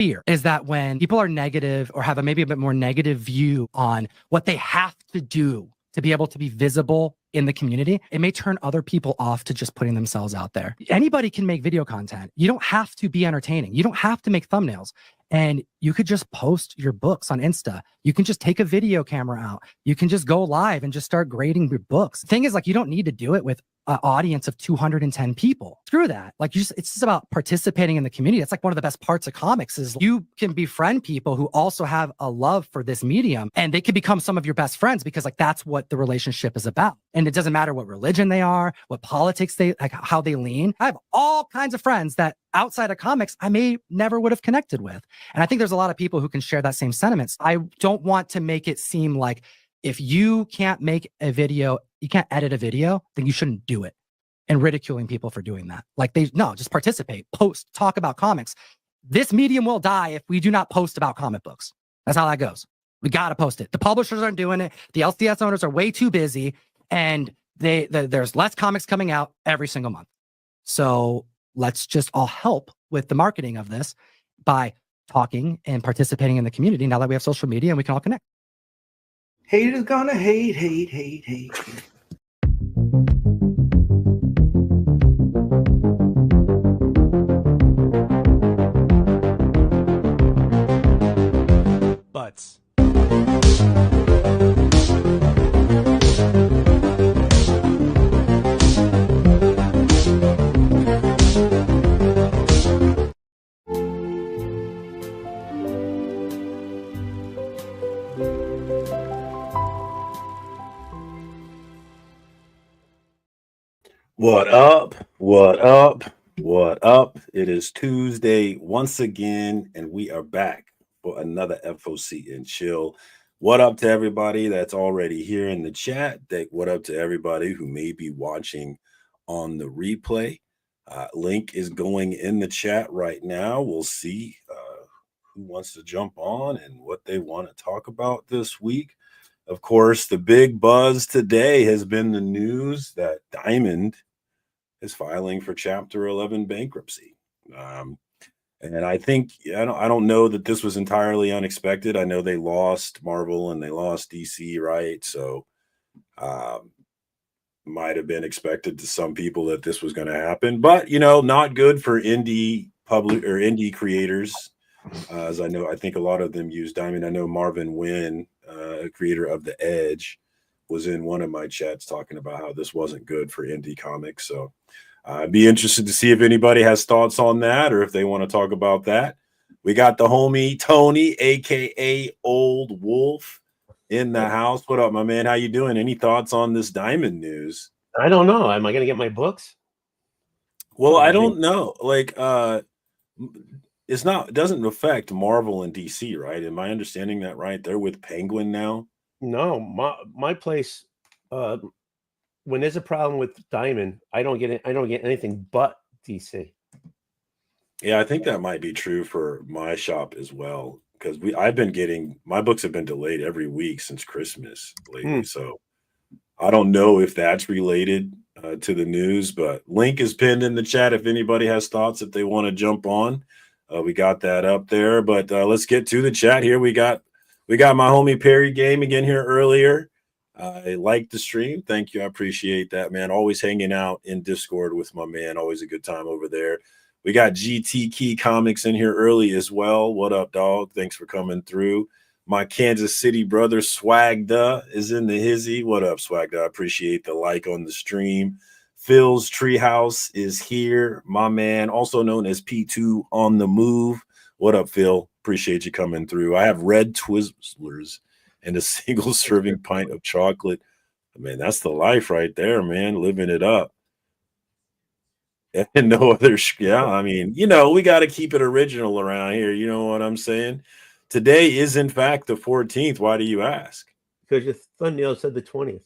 fear is that when people are negative or have maybe a bit more negative view on what they have to do to be able to be visible in the community, it may turn other people off to just putting themselves out there. Anybody can make video content. You don't have to be entertaining. You don't have to make thumbnails. And you could just post your books on Insta. You can just take a video camera out. You can just go live and just start grading your books. The thing is, like, you don't need to do it with an audience of 210 people. Screw that. Like, it's just about participating in the community. That's like one of the best parts of comics is you can befriend people who also have a love for this medium, and they can become some of your best friends because, like, that's what the relationship is about. And it doesn't matter what religion they are, what politics they like, how they lean. I have all kinds of friends that outside of comics I may never would have connected with. And I think there's a lot of people who can share that same sentiments. I don't want to make it seem like if you can't make a video, you can't edit a video, then you shouldn't do it. And ridiculing people for doing that. Like, no, just participate, post, talk about comics. This medium will die if we do not post about comic books. That's how that goes. We got to post it. The publishers aren't doing it. The LCS owners are way too busy, and there's less comics coming out every single month. So let's just all help with the marketing of this by talking and participating in the community now that we have social media and we can all connect. Haters gonna hate. Butts. What up? What up? What up? It is Tuesday once again, and we are back for another FOC and Chill. What up to everybody that's already here in the chat? What up to everybody who may be watching on the replay? Link is going in the chat right now. We'll see who wants to jump on and what they want to talk about this week. Of course, the big buzz today has been the news that Diamond is filing for Chapter 11 bankruptcy. And I think, I don't know that this was entirely unexpected. I know they lost Marvel and they lost DC, right? So might have been expected to some people that this was going to happen, but not good for indie public or indie creators. As I think a lot of them use Diamond. I know Marvin Wynn, creator of The Edge, was in one of my chats talking about how this wasn't good for indie comics. So I'd be interested to see if anybody has thoughts on that or if they want to talk about that. We got the homie Tony, aka Old Wolf, in the house. What up, my man? How you doing? Any thoughts on this Diamond news? I don't know. Am I going to get my books? Well, I don't know. Like, it doesn't affect Marvel and DC, right? Am I understanding that right? They're with Penguin now. No, my place. When there's a problem with Diamond, I don't get anything but DC. Yeah, I think that might be true for my shop as well, because I've been getting my books have been delayed every week since Christmas lately. So I don't know if that's related to the news, but link is pinned in the chat if anybody has thoughts, if they want to jump on. We got that up there, but let's get to the chat here. We got my homie Perry Game again here earlier. I like the stream. Thank you. I appreciate that, man. Always hanging out in Discord with my man. Always a good time over there. We got GT Key Comics in here early as well. What up, dog? Thanks for coming through. My Kansas City brother Swagda is in the hizzy. What up, Swagda? I appreciate the like on the stream. Phil's Treehouse is here. My man, also known as P2 on the move. What up, Phil? Appreciate you coming through. I have red Twizzlers and a single serving pint of chocolate. Man, that's the life right there, man. Living it up. And no other, I mean, we got to keep it original around here. You know what I'm saying? Today is, in fact, the 14th. Why do you ask? Because your thumbnail said the 20th.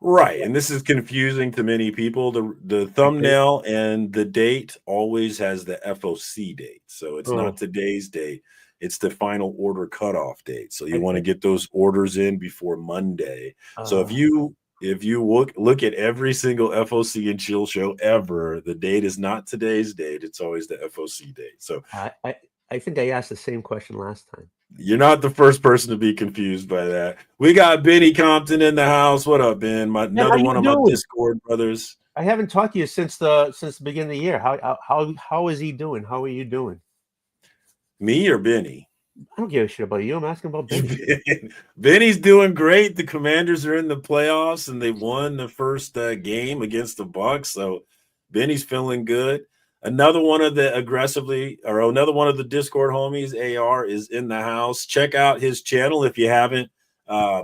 Right. And this is confusing to many people. The thumbnail and the date always has the FOC date. So it's not today's date. It's the final order cutoff date. So you want to get those orders in before Monday. So if you look at every single FOC and Chill show ever, the date is not today's date. It's always the FOC date. So I I think I asked the same question last time. You're not the first person to be confused by that. We got Benny Compton in the house. What up, Ben? Another one of my Discord brothers. I haven't talked to you since the beginning of the year. How is he doing? How are you doing? Me or Benny? I don't give a shit about you. I'm asking about Benny. Benny's doing great. The Commanders are in the playoffs, and they won the first game against the Bucs. So Benny's feeling good. Another one of the Discord homies, AR, is in the house. Check out his channel if you haven't. I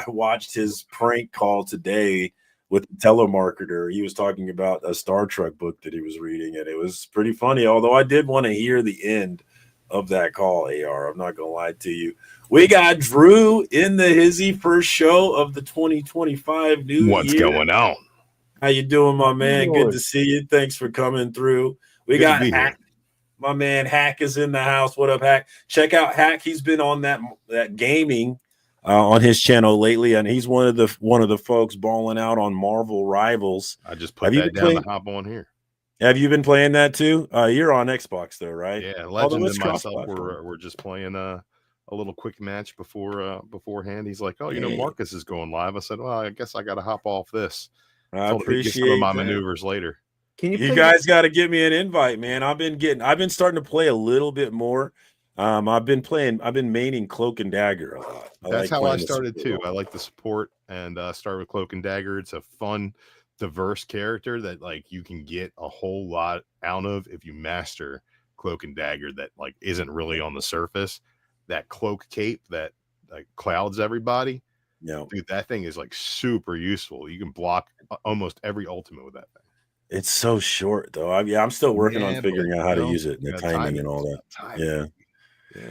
watched his prank call today with the telemarketer. He was talking about a Star Trek book that he was reading, and it was pretty funny. Although I did want to hear the end of that call, AR. I'm not gonna lie to you. We got Drew in the Hizzy first show of the 2025 new year. What's going on? How you doing, my man? Good to see you. Thanks for coming through. We got Hack. My man Hack is in the house. What up, Hack? Check out Hack. He's been on that gaming on his channel lately, and he's one of the folks balling out on Marvel Rivals. I just put that down to hop on here. Have you been playing that too? You're on Xbox though, right? Yeah, Legend and myself were just playing a little quick match beforehand. He's like, "Oh, Marcus is going live." I said, "Well, I guess I got to hop off this." I appreciate some of my maneuvers later. You guys got to give me an invite, man. I've been starting to play a little bit more. I've been maining Cloak and Dagger a lot. That's how I started too. I like the support and started with Cloak and Dagger. It's a fun, diverse character that like you can get a whole lot out of if you master Cloak and Dagger. That like isn't really on the surface. That cloak cape that like clouds everybody. Yeah, dude, that thing is like super useful. You can block almost every ultimate with that thing. It's so short though. I'm still working on figuring out how to use it and the timing and all that. Yeah.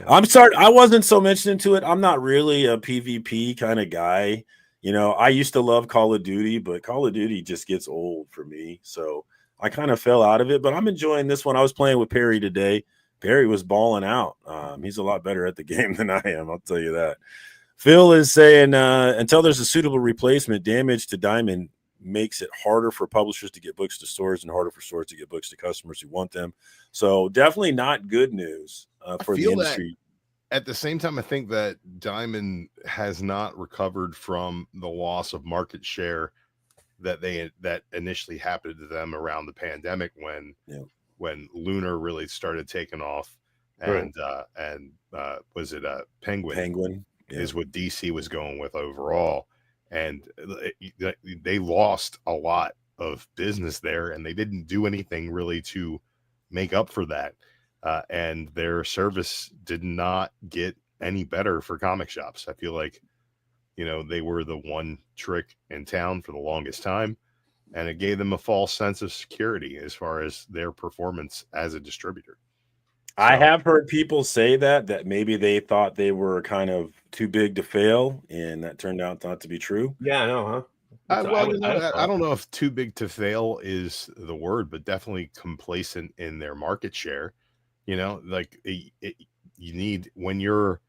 I wasn't so much into it. I'm not really a PvP kind of guy. I used to love Call of Duty, but Call of Duty just gets old for me. So I kind of fell out of it, but I'm enjoying this one. I was playing with Perry today. Perry was balling out. He's a lot better at the game than I am. I'll tell you that. Phil is saying, until there's a suitable replacement, damage to Diamond makes it harder for publishers to get books to stores and harder for stores to get books to customers who want them. So definitely not good news for the industry. At the same time, I think that Diamond has not recovered from the loss of market share that initially happened to them around the pandemic when Lunar really started taking off, and was it Penguin? Is what DC was going with overall, and they lost a lot of business there, and they didn't do anything really to make up for that, and their service did not get any better for comic shops. I feel like they were the one trick in town for the longest time, and it gave them a false sense of security as far as their performance as a distributor. I have heard people say that maybe they thought they were kind of too big to fail, and that turned out not to be true. Yeah, I know, huh? I don't know if too big to fail is the word, but definitely complacent in their market share. Like you need, when you're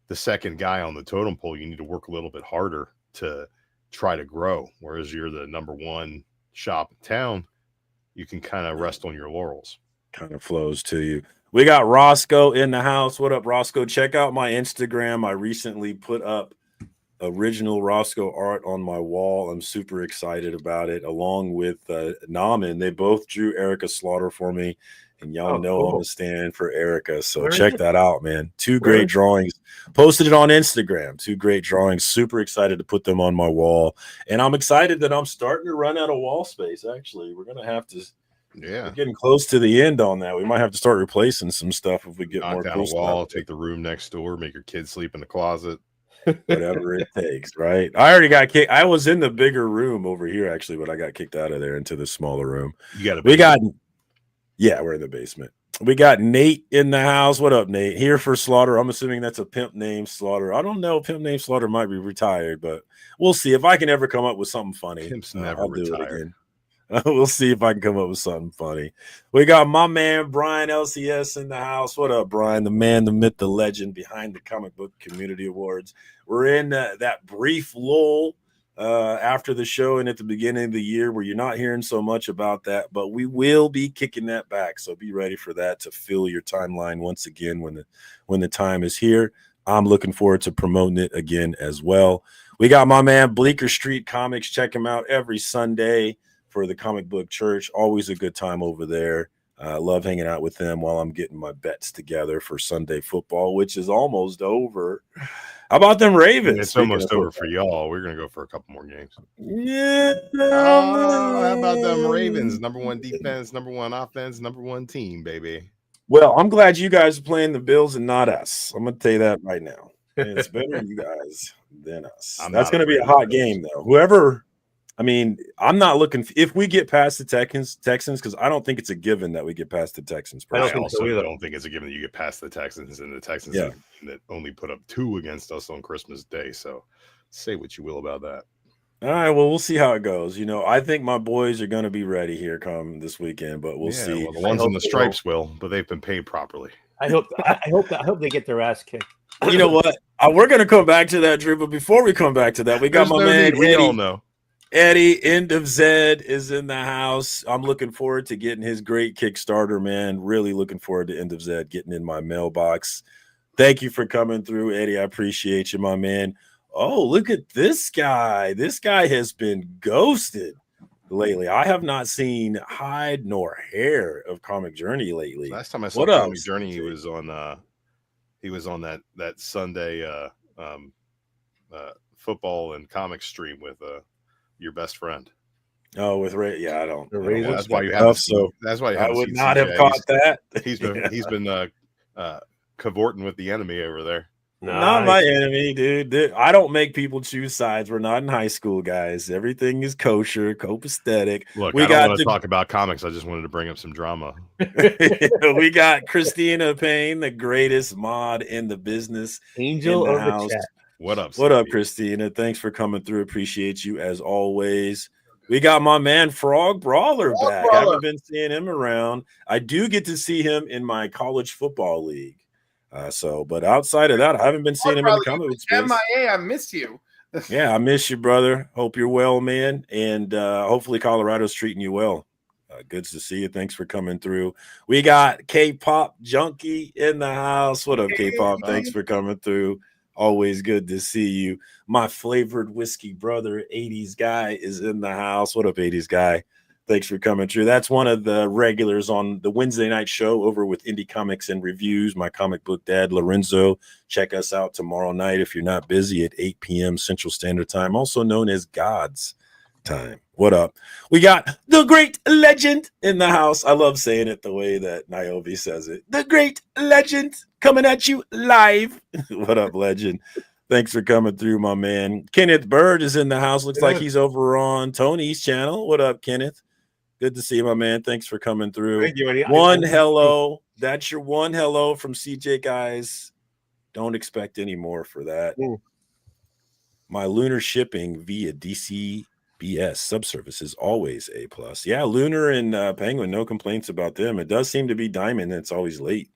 the second guy on the totem pole, you need to work a little bit harder to try to grow. Whereas you're the number one shop in town, you can kind of rest on your laurels. Kind of flows to you. We got Roscoe in the house. What up, Roscoe? Check out my Instagram. I recently put up original Roscoe art on my wall. I'm super excited about it, along with Naman. They both drew Erica Slaughter for me, and y'all know I'm a stand for Erica. So check that out, man. Two great drawings. Posted it on Instagram. Two great drawings. Super excited to put them on my wall. And I'm excited that I'm starting to run out of wall space, actually. We're going to have to... we're getting close to the end on that. We might have to start replacing some stuff if we get more down a wall, take the room next door, make your kids sleep in the closet. Whatever it takes, right? I already got kicked. I was in the bigger room over here, actually, but I got kicked out of there into the smaller room. We're in the basement. We got Nate in the house. What up, Nate? Here for Slaughter. I'm assuming that's a pimp named Slaughter. I don't know. Pimp named Slaughter might be retired, but we'll see. If I can ever come up with something funny, Pimp's never retired. We'll see if I can come up with something funny. We got my man Brian LCS in the house. What up, Brian? The man, the myth, the legend behind the Comic Book Community Awards. We're in that brief lull after the show and at the beginning of the year, where you're not hearing so much about that, but we will be kicking that back. So be ready for that to fill your timeline once again when the time is here. I'm looking forward to promoting it again as well. We got my man Bleecker Street Comics. Check him out every Sunday for the Comic Book Church. Always a good time over there. I love hanging out with them while I'm getting my bets together for Sunday football, which is almost over. How about them Ravens? It's almost over for y'all. We're going to go for a couple more games. Yeah. How about them Ravens? Number 1 defense, number 1 offense, number 1 team, baby. Well, I'm glad you guys are playing the Bills and not us. I'm going to tell you that right now. It's better you guys than us. That's going to be a hot game, though. Whoever, I mean, I'm not looking if we get past the Texans, because I don't think it's a given that we get past the Texans. I also don't think it's a given that you get past the Texans, and the Texans that only put up 2 against us on Christmas Day. So say what you will about that. All right, well, we'll see how it goes. You know, I think my boys are going to be ready here come this weekend, but we'll see. Well, the ones in the stripes will, but they've been paid properly. I hope they get their ass kicked. You know what? We're going to come back to that, Drew, but before we come back to that, we got my man we all know. Eddie, End of Zed, is in the house. I'm looking forward to getting his great Kickstarter, man. Really looking forward to End of Zed getting in my mailbox. Thank you for coming through, Eddie. I appreciate you, my man. Oh, look at this guy. This guy has been ghosted lately. I have not seen hide nor hair of Comic Journey lately. Last time I saw Comic Journey, he was on that Sunday football and comic stream with your best friend. Oh, with Ray? Yeah, I don't. That's why you have. So that's why you I would not have caught that. He's been cavorting with the enemy over there. Not my enemy, dude. I don't make people choose sides. We're not in high school, guys. Everything is kosher, copacetic. Look, I don't want to talk about comics. I just wanted to bring up some drama. We got Christina Payne, the greatest mod in the business. Angel of the chat. What up? What up, Christina? Thanks for coming through. Appreciate you as always. We got my man Frog Brawler back. I haven't been seeing him around. I do get to see him in my college football league. But outside of that, I haven't been seeing him in the comic book space. MIA, I miss you. Yeah, I miss you, brother. Hope you're well, man. And hopefully Colorado's treating you well. Good to see you. Thanks for coming through. We got K-Pop Junkie in the house. What up, K-Pop? Thanks for coming through. Always good to see you. My flavored whiskey brother, 80s guy, is in the house. What up, 80s guy? Thanks for coming through. That's one of the regulars on the Wednesday night show over with Indie Comics and Reviews. My comic book dad, Lorenzo. Check us out tomorrow night if you're not busy at 8 p.m. Central Standard Time, also known as God's Time. What up? We got the great legend in the house. I love saying it the way that Niobe says it. The great legend coming at you live. What up, legend? Thanks for coming through, my man. Kenneth Bird is in the house. Looks like he's over on Tony's channel. What up, Kenneth? Good to see you, my man. Thanks for coming through. Thank you, Eddie. One hello. That's your one hello from CJ, guys. Don't expect any more for that. Ooh. My lunar shipping via DCBS subservice is always A+. Yeah, Lunar and Penguin, no complaints about them. It does seem to be Diamond that's always late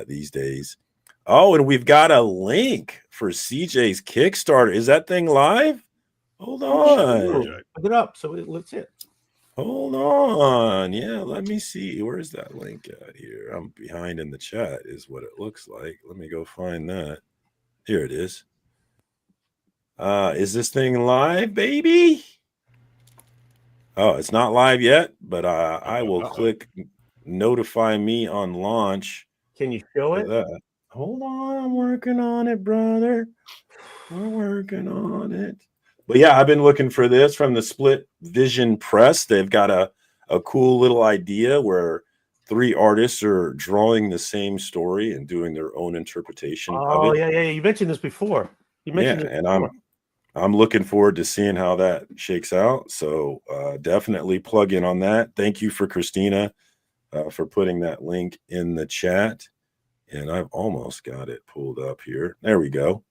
these days. Oh, and we've got a link for CJ's Kickstarter. Is that thing live? Hold on. Put it up. So let's see it. Hold on. Yeah, let me see. Where's that link at here? I'm behind in the chat is what it looks like. Let me go find that. Here it is. Is this thing live, baby? Oh, it's not live yet, but I will click notify me on launch. Can you show it? That. Hold on. I'm working on it, brother. We're working on it. But yeah, I've been looking for this from the Split Vision Press. They've got a cool little idea where 3 artists are drawing the same story and doing their own interpretation of it. Yeah. You mentioned this before. And I'm looking forward to seeing how that shakes out. So definitely plug in on that. Thank you for Christina for putting that link in the chat. And I've almost got it pulled up here. There we go.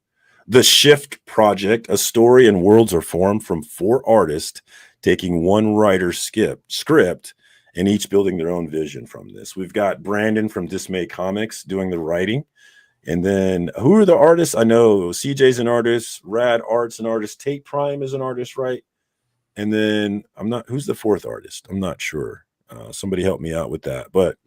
The Shift Project, a story and worlds are formed from 4 artists taking one writer's script and each building their own vision from this. We've got Brandon from Dismay Comics doing the writing. And then who are the artists? I know CJ's an artist, Rad Art's an artist, Tate Prime is an artist, right? And then who's the fourth artist? I'm not sure. Somebody help me out with that. But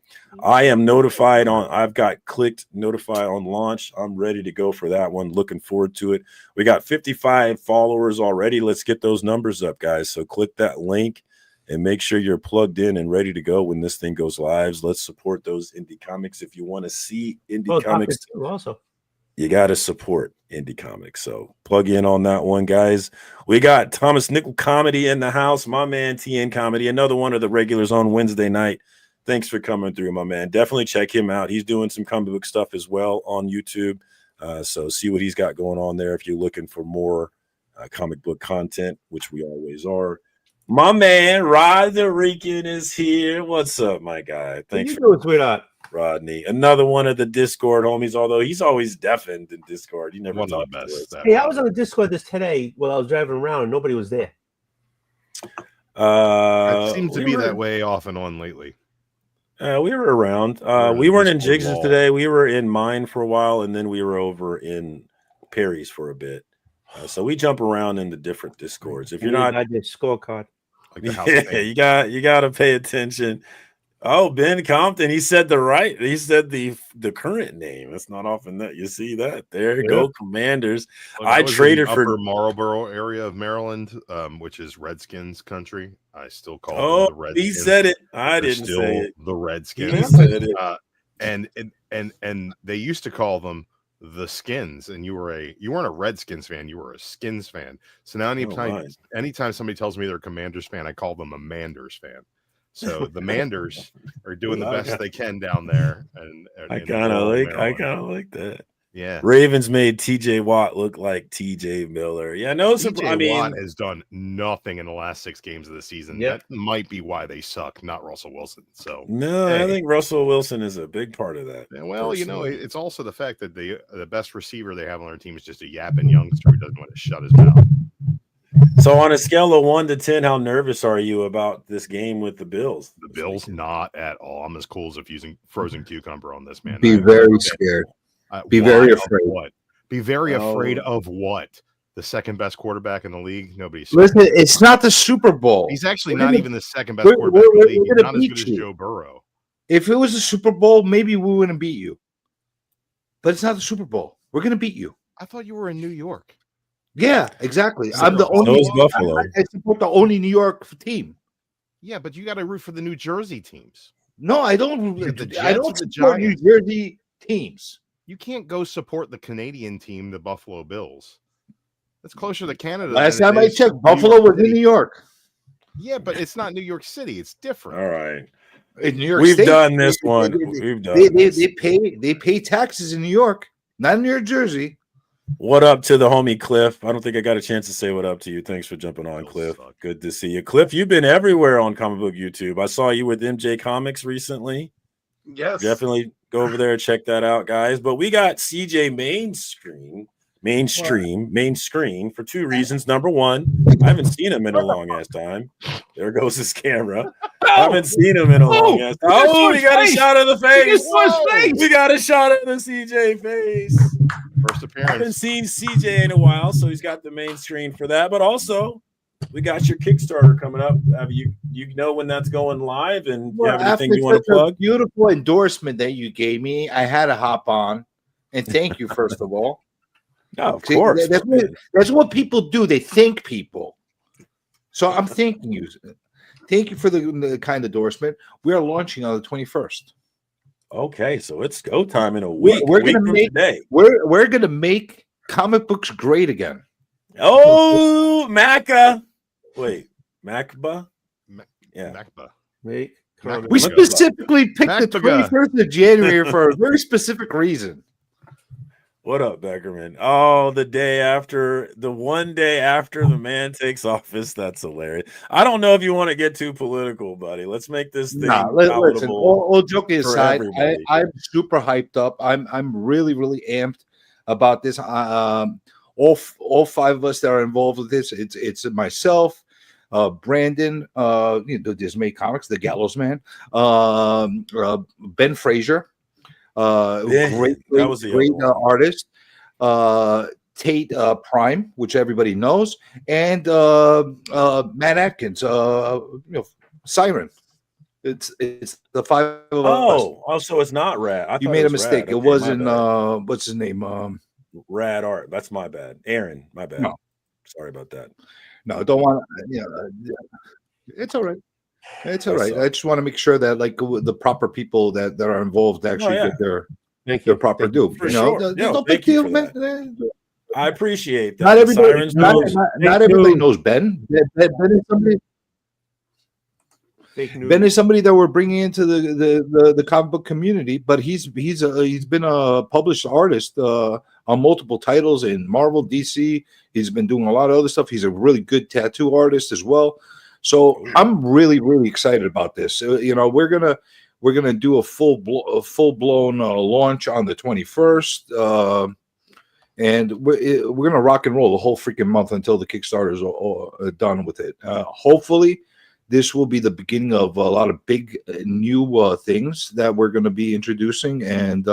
I am notified I've got clicked notify on launch. I'm ready to go for that one. Looking forward to it. We got 55 followers already. Let's get those numbers up, guys. So click that link and make sure you're plugged in and ready to go when this thing goes live. Let's support those indie comics. If you want to see indie comics, also, you got to support indie comics. So plug in on that one, guys. We got Thomas Nickel Comedy in the house. My man, TN Comedy, another one of the regulars on Wednesday night. Thanks for coming through, my man. Definitely check him out. He's doing some comic book stuff as well on YouTube. So see what he's got going on there if you're looking for more comic book content, which we always are. My man, Roderican is here. What's up, my guy? Thanks for doing, sweetheart. Rodney. Another one of the Discord homies, although he's always deafened in Discord. He never One of talked the to best. us. Hey, I was on the Discord today while I was driving around and nobody was there. It seems to be that way off and on lately. We were around. We weren't in Jigs' today. We were in mine for a while, and then we were over in Perry's for a bit. So we jump around in the different Discords. If you're not, I did scorecard. Like the house you got to pay attention. Oh, Ben Compton, he said the current name. It's not often that you see that. There you go, Commanders. Well, I traded for Upper Marlboro area of Maryland, which is Redskins country. I still call them the Redskins. He said it. I They're didn't still say it. the Redskins. He said it. And they used to call them the Skins, and you weren't a Redskins fan, you were a Skins fan. So now anytime somebody tells me they're a Commanders fan, I call them a Manders fan. So the Manders are doing the best they can down there. And I kind of like that. Yeah. Ravens made TJ Watt look like TJ Miller. Yeah, no, TJ Watt has done nothing in the last 6 games of the season. That might be why they suck, not Russell Wilson. So no, I think Russell Wilson is a big part of that. Well, personally. It's also the fact that the best receiver they have on their team is just a yapping youngster who doesn't want to shut his mouth. So on a scale of 1 to 10, how nervous are you about this game with the Bills? The Bills, not at all. I'm as cool as if using frozen cucumber on this, man. Be very scared. Be very afraid. What? Be very afraid of what? The second best quarterback in the league? Nobody's. Listen, it's not the Super Bowl. He's actually not even the second best quarterback in the league. He's not as good as Joe Burrow. If it was the Super Bowl, maybe we wouldn't beat you. But it's not the Super Bowl. We're going to beat you. I thought you were in New York. Yeah, exactly. So, I'm the only. Buffalo. I support the only New York team. Yeah, but you got to root for the New Jersey teams. No, I don't. I don't support New Jersey teams. You can't go support the Canadian team, the Buffalo Bills. That's closer to Canada. Last time I checked, Buffalo was in New York. Yeah, but it's not New York City. It's different. All right. In New York We've State, done this one. They pay taxes in New York, not in New Jersey. What up to the homie Cliff? I don't think I got a chance to say what up to you. Thanks for jumping on, Cliff. Good to see you. Cliff, you've been everywhere on Comic Book YouTube. I saw you with MJ Comics recently. Yes. Definitely go over there and check that out, guys. But we got CJ main screen for 2 reasons. Number one, I haven't seen him in a long ass time. There goes his camera. I haven't seen him in a long ass time. Oh, we got a shot of the face. We got a shot of the CJ face. First appearance. I haven't seen CJ in a while, so he's got the main screen for that. But also, we got your Kickstarter coming up. Have you know when that's going live, and you have anything you want to plug? Beautiful endorsement that you gave me. I had to hop on, and thank you first of all. No, of course. That's what people do. They thank people. So I'm thanking you. Thank you for the kind endorsement. We are launching on the 21st. Okay, so it's go time in a week. We're gonna make comic books great again. Oh, Macba. Wait, Macba? Yeah. Macba. We specifically picked the 21st of January for a very specific reason. What up, Beckerman? Oh, the one day after the man takes office. That's hilarious. I don't know if you want to get too political, buddy. Let's make this thing listen, all joking aside, I'm super hyped up. I'm really, really amped about this. All 5 of us that are involved with this. It's myself, Brandon, the Dismay Comics, the Gallows Man, Ben Frazier. That was the great other one. artist. Tate Prime, which everybody knows, and Matt Atkins, Siren. It's the five of us. So it's not Rad. I You thought made it a was mistake. Rad. It Okay, wasn't my bad. what's his name? Rad Art. That's my bad. Aaron, my bad. No. Sorry about that. No, don't want. It's all right. It's all right. I just want to make sure that like the proper people that are involved actually get their proper due. For sure. There's no big deal, man. I appreciate that. Not everybody, not everybody news. knows Ben. Ben is somebody. Fake news. Ben is somebody that we're bringing into the comic book community, but he's been a published artist on multiple titles in Marvel, DC. He's been doing a lot of other stuff. He's a really good tattoo artist as well. So I'm really excited about this. We're gonna do a full blown launch on the 21st, and we're gonna rock and roll the whole freaking month until the Kickstarter's done with it. Hopefully, this will be the beginning of a lot of big new things that we're going to be introducing, and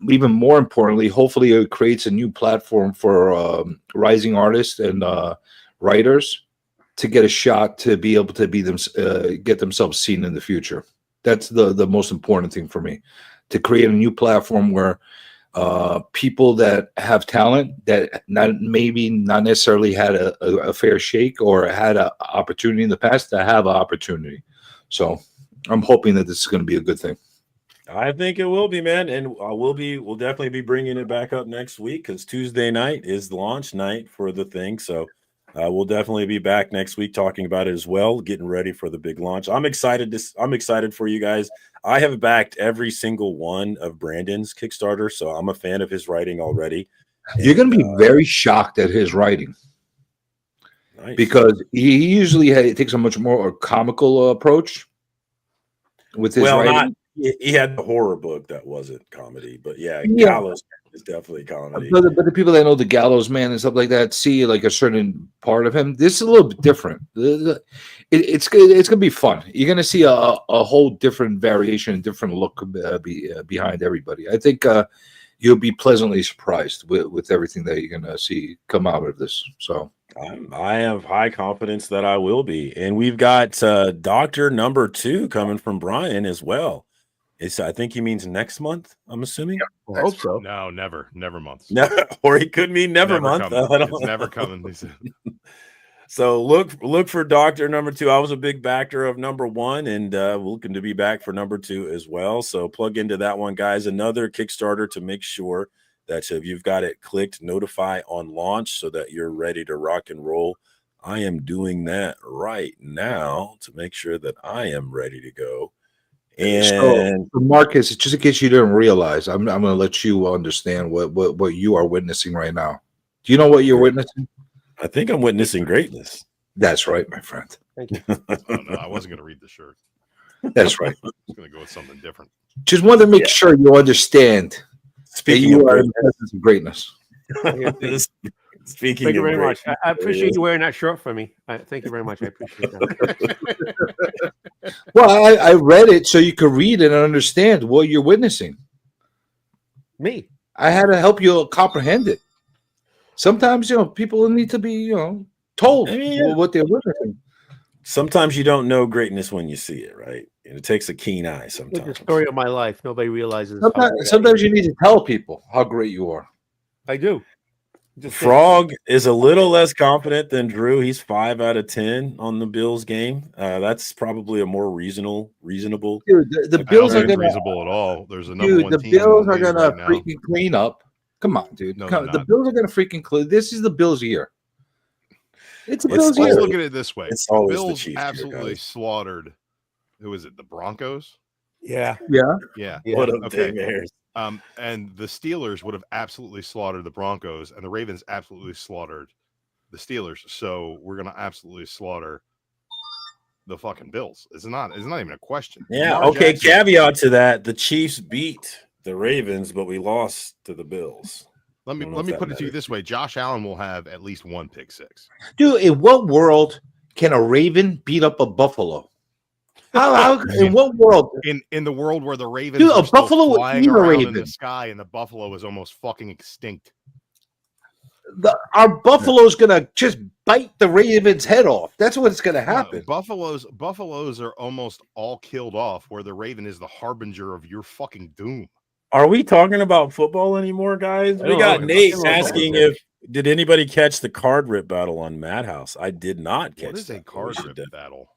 even more importantly, hopefully, it creates a new platform for rising artists and writers to get a shot to be able to get themselves seen in the future. That's the most important thing for me, to create a new platform where people that have talent that not necessarily had a fair shake or had an opportunity in the past to have an opportunity. So I'm hoping that this is going to be a good thing. I think it will be, man, and we'll definitely be bringing it back up next week because Tuesday night is the launch night for the thing. So we'll definitely be back next week talking about it as well, getting ready for the big launch. I'm excited for you guys. I have backed every single one of Brandon's Kickstarter, so I'm a fan of his writing already. You're going to be very shocked at his writing. Nice. Because he usually takes a much more comical approach with his writing. He had the horror book that wasn't comedy, but Gallows is definitely comedy. But the people that know the Gallows Man and stuff like that see like a certain part of him. This is a little bit different. It's gonna be fun. You're gonna see a whole different variation, different look behind everybody. I think you'll be pleasantly surprised with everything that you're gonna see come out of this. So I have high confidence that I will be, and we've got Doctor Number 2 coming from Brian as well. I think he means next month. I'm assuming. I hope so. No, never months. No, or he could mean never month. It's never coming. So look for Doctor Number 2. I was a big backer of number 1, and looking to be back for number 2 as well. So plug into that one, guys. Another Kickstarter to make sure that if you've got it clicked, notify on launch so that you're ready to rock and roll. I am doing that right now to make sure that I am ready to go. And so, Marcus, just in case you didn't realize, I'm going to let you understand what you are witnessing right now. Do you know what you're witnessing? I think I'm witnessing greatness. That's right, my friend. Thank you. Oh, no, I wasn't going to read the shirt. That's right. I was going to go with something different. Just wanted to make sure you understand that you are in the presence of greatness. Speaking thank you of very much. greatness, I appreciate you wearing that shirt for me. Thank you very much. I appreciate that. Well, I read it so you could read it and understand what you're witnessing. Me. I had to help you comprehend it. Sometimes, people need to be, told what they're witnessing. Sometimes you don't know greatness when you see it, right? And it takes a keen eye sometimes. It's the story of my life. Nobody realizes. Sometimes you need to tell people how great you are. I do. Frog is a little less confident than Drew. He's 5 out of 10 on the Bills game. That's probably a more reasonable. Dude, the Bills are going to reasonable at all. There's a number one the team Bills are going to right freaking clean up. Come on, dude. No, the Bills are going to freaking clean. This is the Bills' year. It's Bills' year. Let's look at it this way. It's always Bills the Chiefs absolutely slaughtered. Who is it? The Broncos. Yeah. What up, okay. Bears? And the Steelers would have absolutely slaughtered the Broncos, and the Ravens absolutely slaughtered the Steelers. So we're gonna absolutely slaughter the fucking Bills. It's not even a question. Yeah. Lamar Okay. Jackson, Caveat to that: the Chiefs beat the Ravens, but we lost to the Bills. Let me put it to you this way: Josh Allen will have at least one pick six. Dude, in what world can a Raven beat up a Buffalo? In what world? In the world where the Ravens Dude, are a still buffalo would flying eat a around in the raven. sky, and the buffalo is almost fucking extinct. Our buffalo's gonna just bite the raven's head off. That's what's gonna happen. Buffaloes are almost all killed off, where the raven is the harbinger of your fucking doom. Are we talking about football anymore, guys? We got Nate asking did anybody catch the card rip battle on Madhouse? I did not catch. What is a card rip battle?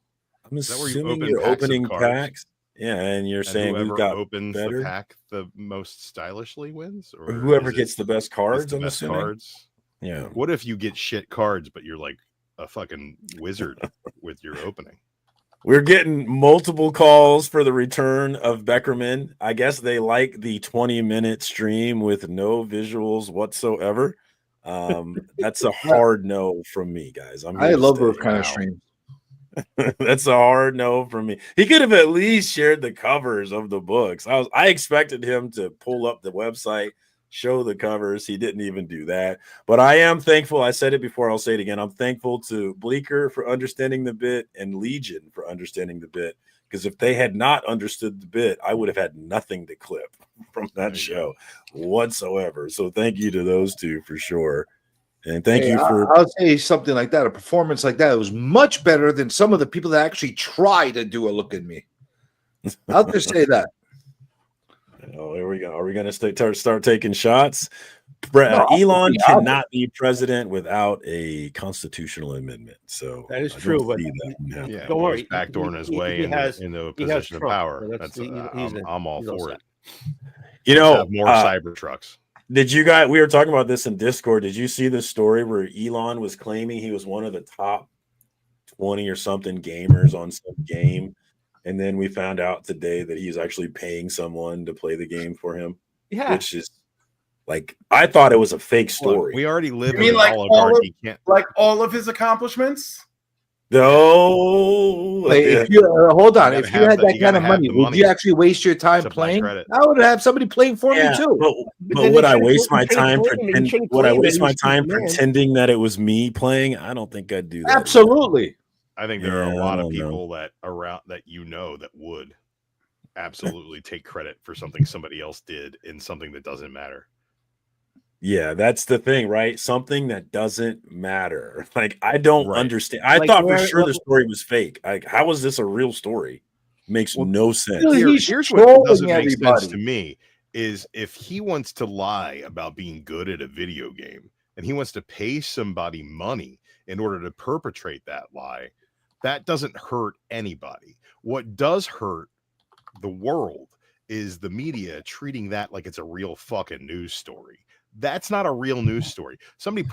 I'm assuming you're opening packs. Yeah, and you're saying whoever opens the pack the most stylishly wins, or whoever gets the best cards. I'm assuming. Cards. Yeah. What if you get shit cards, but you're like a fucking wizard with your opening? We're getting multiple calls for the return of Beckerman. I guess they like the 20-minute stream with no visuals whatsoever. That's a hard no from me, guys. I love those kind of streams. That's a hard no from me. He could have at least shared the covers of the books. I expected him to pull up the website, show the covers. He didn't even do that. But I am thankful. I said it before. I'll say it again. I'm thankful to Bleecker for understanding the bit and Legion for understanding the bit. Because if they had not understood the bit, I would have had nothing to clip from that show whatsoever. So thank you to those two for sure. And thank you for. I'll say something like that. A performance like that, it was much better than some of the people that actually try to do a look at me. I'll just say that. Oh, here we go. Are we going to start taking shots? Elon cannot be president without a constitutional amendment. So that is true. But don't worry, backdooring his way into a position of power. I'm all for it. You know, more cyber trucks. Did you guys? We were talking about this in Discord. Did you see the story where Elon was claiming he was one of the top 20 or something gamers on some game? And then we found out today that he's actually paying someone to play the game for him. Yeah. Which is like, I thought it was a fake story. Look, we already live in an oligarchy. Like all of his accomplishments? No. If you hold on. If you had that kind of money, would you actually waste your time playing? I would have somebody playing for me too. But would I waste my time pretending that it was me playing? I don't think I'd do that. Absolutely. I think there are a lot of people that would absolutely take credit for something somebody else did in something that doesn't matter. Yeah, that's the thing, right? Something that doesn't matter. Like, I don't understand. I thought for sure the story was fake. Like, how is this a real story? Makes no sense. Here's what doesn't make sense to me is if he wants to lie about being good at a video game and he wants to pay somebody money in order to perpetrate that lie, that doesn't hurt anybody. What does hurt the world is the media treating that like it's a real fucking news story. That's not a real news story. Somebody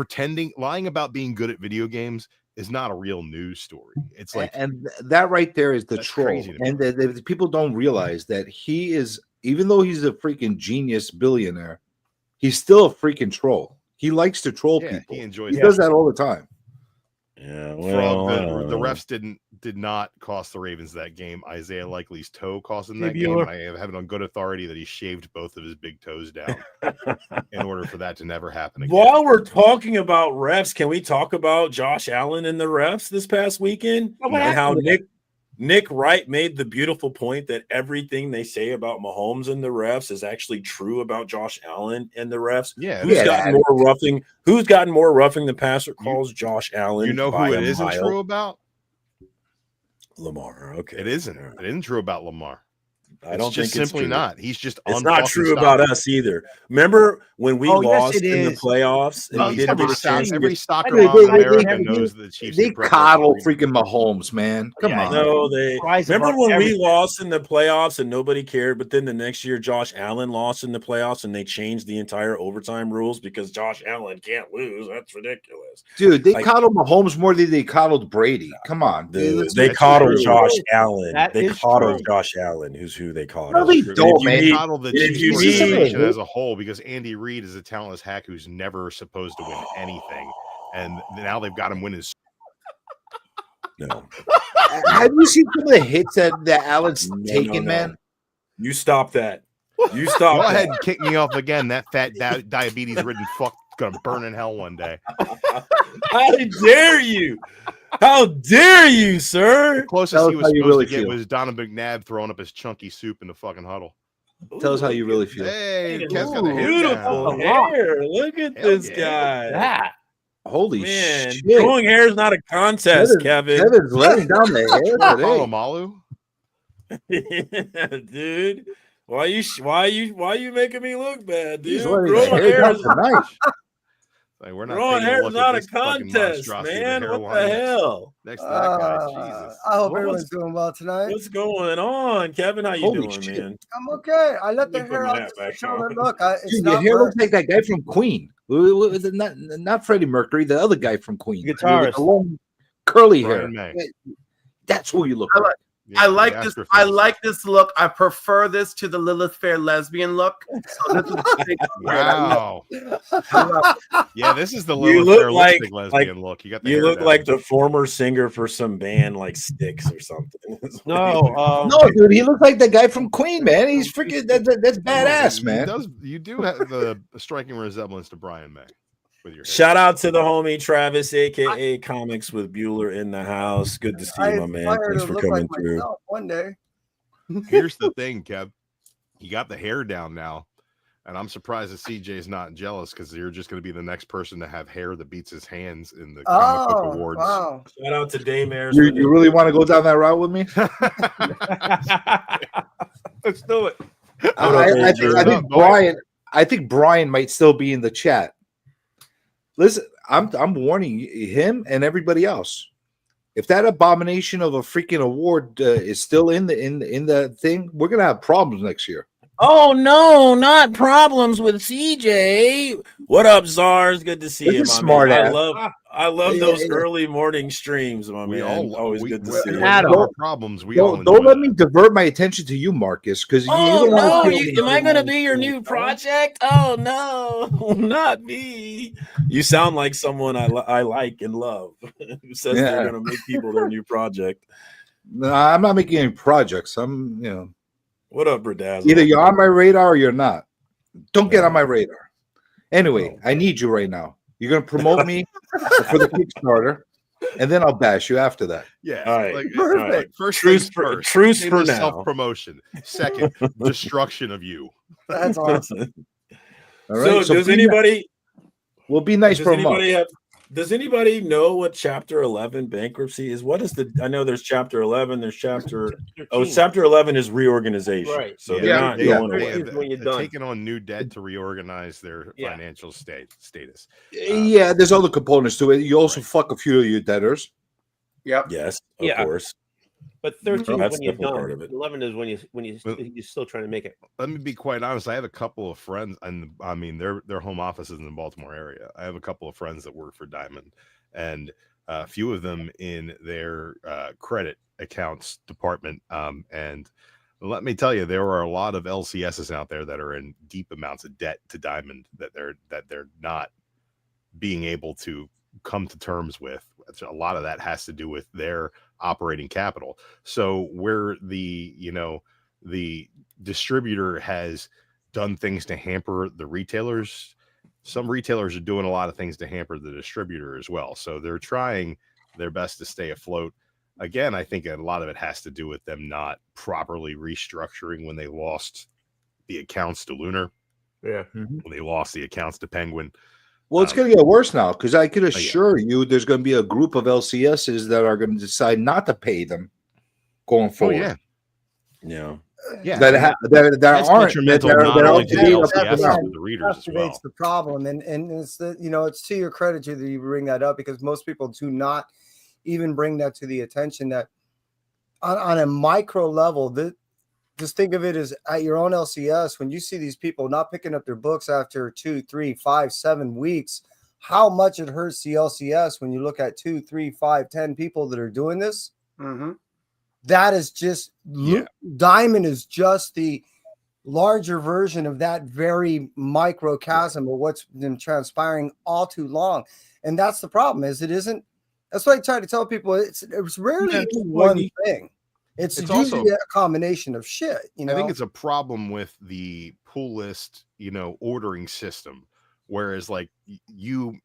lying about being good at video games is not a real news story. It's like, and that right there is the troll. And the people don't realize that he is, even though he's a freaking genius billionaire, he's still a freaking troll. He likes to troll people. He does that all the time. Yeah, well, the refs did not cost the Ravens that game. Isaiah Likely's toe cost him that game. I have it on good authority that he shaved both of his big toes down in order for that to never happen again. While we're talking about refs, can we talk about Josh Allen and the refs this past weekend and how Nick Wright made the beautiful point that everything they say about Mahomes and the refs is actually true about Josh Allen and the refs. Yeah, Who's gotten more roughing the passer calls? Josh Allen. You know who it isn't true about? Lamar. Okay, it isn't. It isn't true about Lamar. I don't think it's simply not. He's just. It's not true about us either. Remember when we lost in the playoffs? And every soccer mom in America knows the Chiefs. They coddle freaking Mahomes, man. Come on. No, they remember when we lost in the playoffs and nobody cared. But then the next year, Josh Allen lost in the playoffs and they changed the entire overtime rules because Josh Allen can't lose. That's ridiculous, dude. They coddled Mahomes more than they coddled Brady. Come on, they coddled Josh Allen. They coddled Josh Allen, who's who they call it. They don't, man. Coddle the Chiefs organization as a whole because Andy Reid is a talentless hack who's never supposed to win anything, and now they've got him winning. No. Have you seen some of the hits that Allen's taken, man? You stop that. You stop. Go ahead and kick me off again. That fat diabetes-ridden fuck gonna burn in hell one day. How dare you? How dare you, sir? The closest Tell he us was how you supposed really to get feel. was Donovan McNabb throwing up his chunky soup in the fucking huddle. Tell us how you really feel. Hey, Ooh, Kev's got the hair beautiful down. hair. Look at Hell this yeah. guy. That. Holy Man, shit. growing hair is not a contest, Kevin. Kevin's laying down the hair today. Malu. Dude, why you making me look bad, dude? He's letting the Growing hair hair down is tonight. Like, we're not growing taking a hair is look not at a this fucking contest, monstrosity of a man. What hairline the hell? next to that guy. Jesus. I hope What everyone's was- doing well tonight. What's going on, Kevin? How you Holy doing, shit. man? I'm okay. I let Let me the put hair my out hat just back to show on. that look. It's Dude, your not hair looks burnt. like that guy from Queen. Not Freddie Mercury, the other guy from Queen. With the Guitarist. long curly hair. Brian May. That's who you look I like. like- Yeah, I the like this. I astrophysicist. like this look. I prefer this to the Lilith Fair lesbian look. So this is a big Wow. I love it. Yeah, this is the You Lilith look Fair like- lipstick lesbian look. You got the You hair look down. like the former singer for some band like Styx or something. No, No, dude, he looks like the guy from Queen, man. He's freaking that's badass, man. You do have the striking resemblance to Brian May with your hair. Shout out to the homie Travis, aka Comics with Bueller in the house. Good to see I you, my man. aspire Thanks to for look coming like through. myself one day. Here's the thing, Kev. You got the hair down now, and I'm surprised that CJ's not jealous because you're just going to be the next person to have hair that beats his hands in the comic book awards. Wow. Shout out to Daymare. You really want to go down that route with me? let's do it. I think Brian might still be in the chat. Listen, I'm warning him and everybody else. If that abomination of a freaking award is still in the thing, we're gonna have problems next year. Oh no, not problems with CJ. What up, Czars? Good to see Look you, at my smart man. ass. I love Yeah, those yeah. early morning streams, my We man. all Always good to see you. Adam. Our problems. We all Don't enjoy let that. me divert my attention to you, Marcus, because Oh you don't no, want to am I gonna be your new project? Oh no, not me. You sound like someone I like and love who says they're Yeah. gonna make people their new project. No, I'm not making any projects. What up, Berdazzle? Either you're on my radar or you're not. Don't get on my radar. Anyway, I need you right now. You're gonna promote me for the Kickstarter, and then I'll bash you after that. Yeah. All right. Like, Perfect. like, first Truce things for- first. truce Name for this now. Self-promotion. Second, destruction of you. That's awesome. All right. So, does be anybody? We'll be nice Does for a month. anybody have? Does anybody know what Chapter 11 bankruptcy is? What is the? I know there's Chapter 11. There's Chapter. Oh, Chapter 11 is reorganization. Right. So Yeah, they're not they- going they- away. they- When you're they're done. taking on new debt to reorganize their Yeah. financial status. Yeah, there's other components to it. You also Right. fuck a few of your debtors. Yep. Yes, of Yeah. course. But 13 That's is when you're definitely done. part of it. 11 is when Well- you're still trying to make it. Let me be quite honest. I have a couple of friends, and I mean their home office is in the Baltimore area. I have a couple of friends that work for Diamond, and a few of them in their credit accounts department. And let me tell you, there are a lot of LCSs out there that are in deep amounts of debt to Diamond that they're not being able to come to terms with. A lot of that has to do with their operating capital. So where the distributor has done things to hamper the retailers, some retailers are doing a lot of things to hamper the distributor as well. So they're trying their best to stay afloat. Again, I think a lot of it has to do with them not properly restructuring when they lost the accounts to Lunar, Yeah. when they lost the accounts to Penguin. Well, it's going to get worse now because I can yeah. assure you there's going to be a group of LCSs that are going to decide not to pay them going Oh forward. yeah, Yeah. yeah. That That's aren't detrimental that are- not that only aren't to paid the up to LCSs, now. but the readers as Exacerbates well. the problem, and it's it's to your credit too that you bring that up because most people do not even bring that to the attention that on a micro level just think of it as at your own LCS when you see these people not picking up their books after 2, 3, 5, 7 weeks, how much it hurts the LCS when you look at 2, 3, 5, 10 people that are doing this. Mm-hmm. That is just Yeah. Diamond is just the larger version of that very microcosm of what's been transpiring all too long. And that's the problem is it isn't. That's why I try to tell people it's rarely Yeah, any one thing. It's It's usually also- a combination of shit. I think it's a problem with the pull list, ordering system. Whereas like you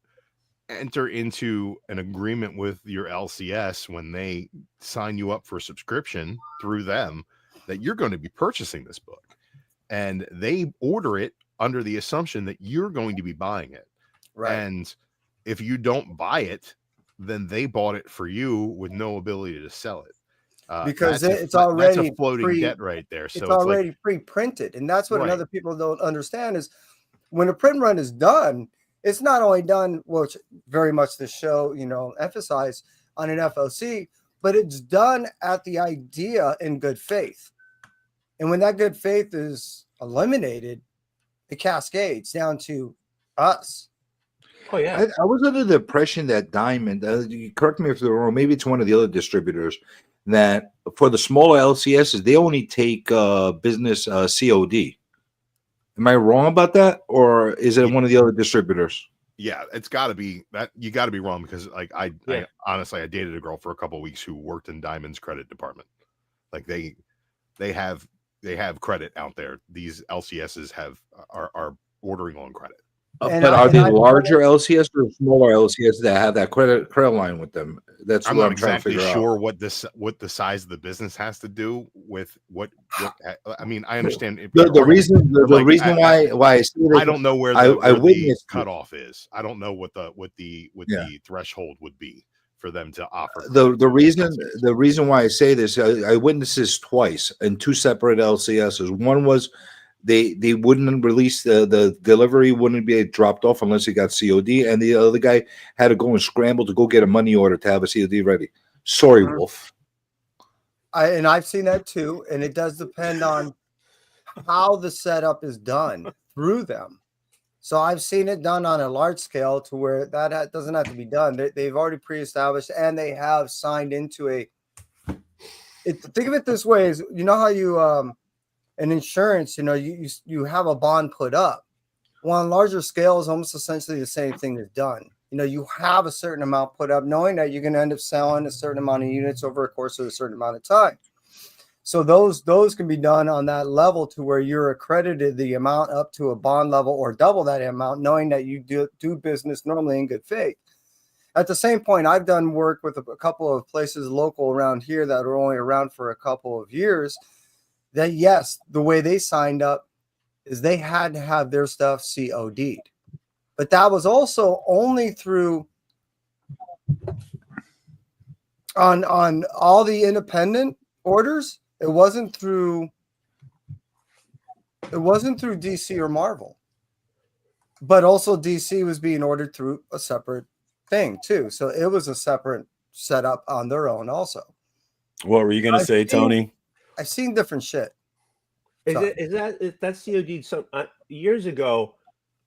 enter into an agreement with your LCS when they sign you up for a subscription through them that you're going to be purchasing this book, and they order it under the assumption that you're going to be buying it. Right. And if you don't buy it, then they bought it for you with no ability to sell it. Because it's that's already a floating debt right there. So it's already like, pre-printed. And that's what right. other people don't understand is when a print run is done, it's not only done, which very much the show, emphasize on an FOC, but it's done at the idea in good faith. And when that good faith is eliminated, it cascades down to us. Oh, yeah. I was under the impression that Diamond, correct me if I'm wrong, maybe it's one of the other distributors, that for the smaller LCSs, they only take business COD. Am I wrong about that? Or is it one of the other distributors? Yeah, it's got to be that. You got to be wrong because like I honestly, I dated a girl for a couple of weeks who worked in Diamond's credit department. Like they have credit out there. These LCSs are ordering on credit. But are they larger LCS or smaller LCS that have that credit line with them? That's I'm what not I'm exactly trying to figure sure out. what the size of the business has to do with what I mean. I understand the reason why I see I don't know where the cutoff is. I don't know what the threshold would be for them to offer. The reason why I say this, I witnessed this twice in two separate LCSs. One was they wouldn't release the delivery wouldn't be dropped off unless it got COD, and the other guy had to go and scramble to go get a money order to have a COD ready. Sorry, Wolf. I've seen that too, and it does depend on how the setup is done through them. So I've seen it done on a large scale to where that doesn't have to be done. They've already pre-established and they have signed into think of it this way: is how you an insurance, you have a bond put up. Well, on larger scale is almost essentially the same thing is done. You have a certain amount put up, knowing that you're going to end up selling a certain amount of units over a course of a certain amount of time. So those can be done on that level to where you're accredited the amount up to a bond level or double that amount, knowing that you do business normally in good faith. At the same point, I've done work with a couple of places local around here that are only around for a couple of years. That yes, the way they signed up is they had to have their stuff COD'd. But that was also only through on all the independent orders. It wasn't through DC or Marvel. But also DC was being ordered through a separate thing too. So it was a separate setup on their own also. What were you going to say, Tony? I've seen different shit. Is that COD? So years ago,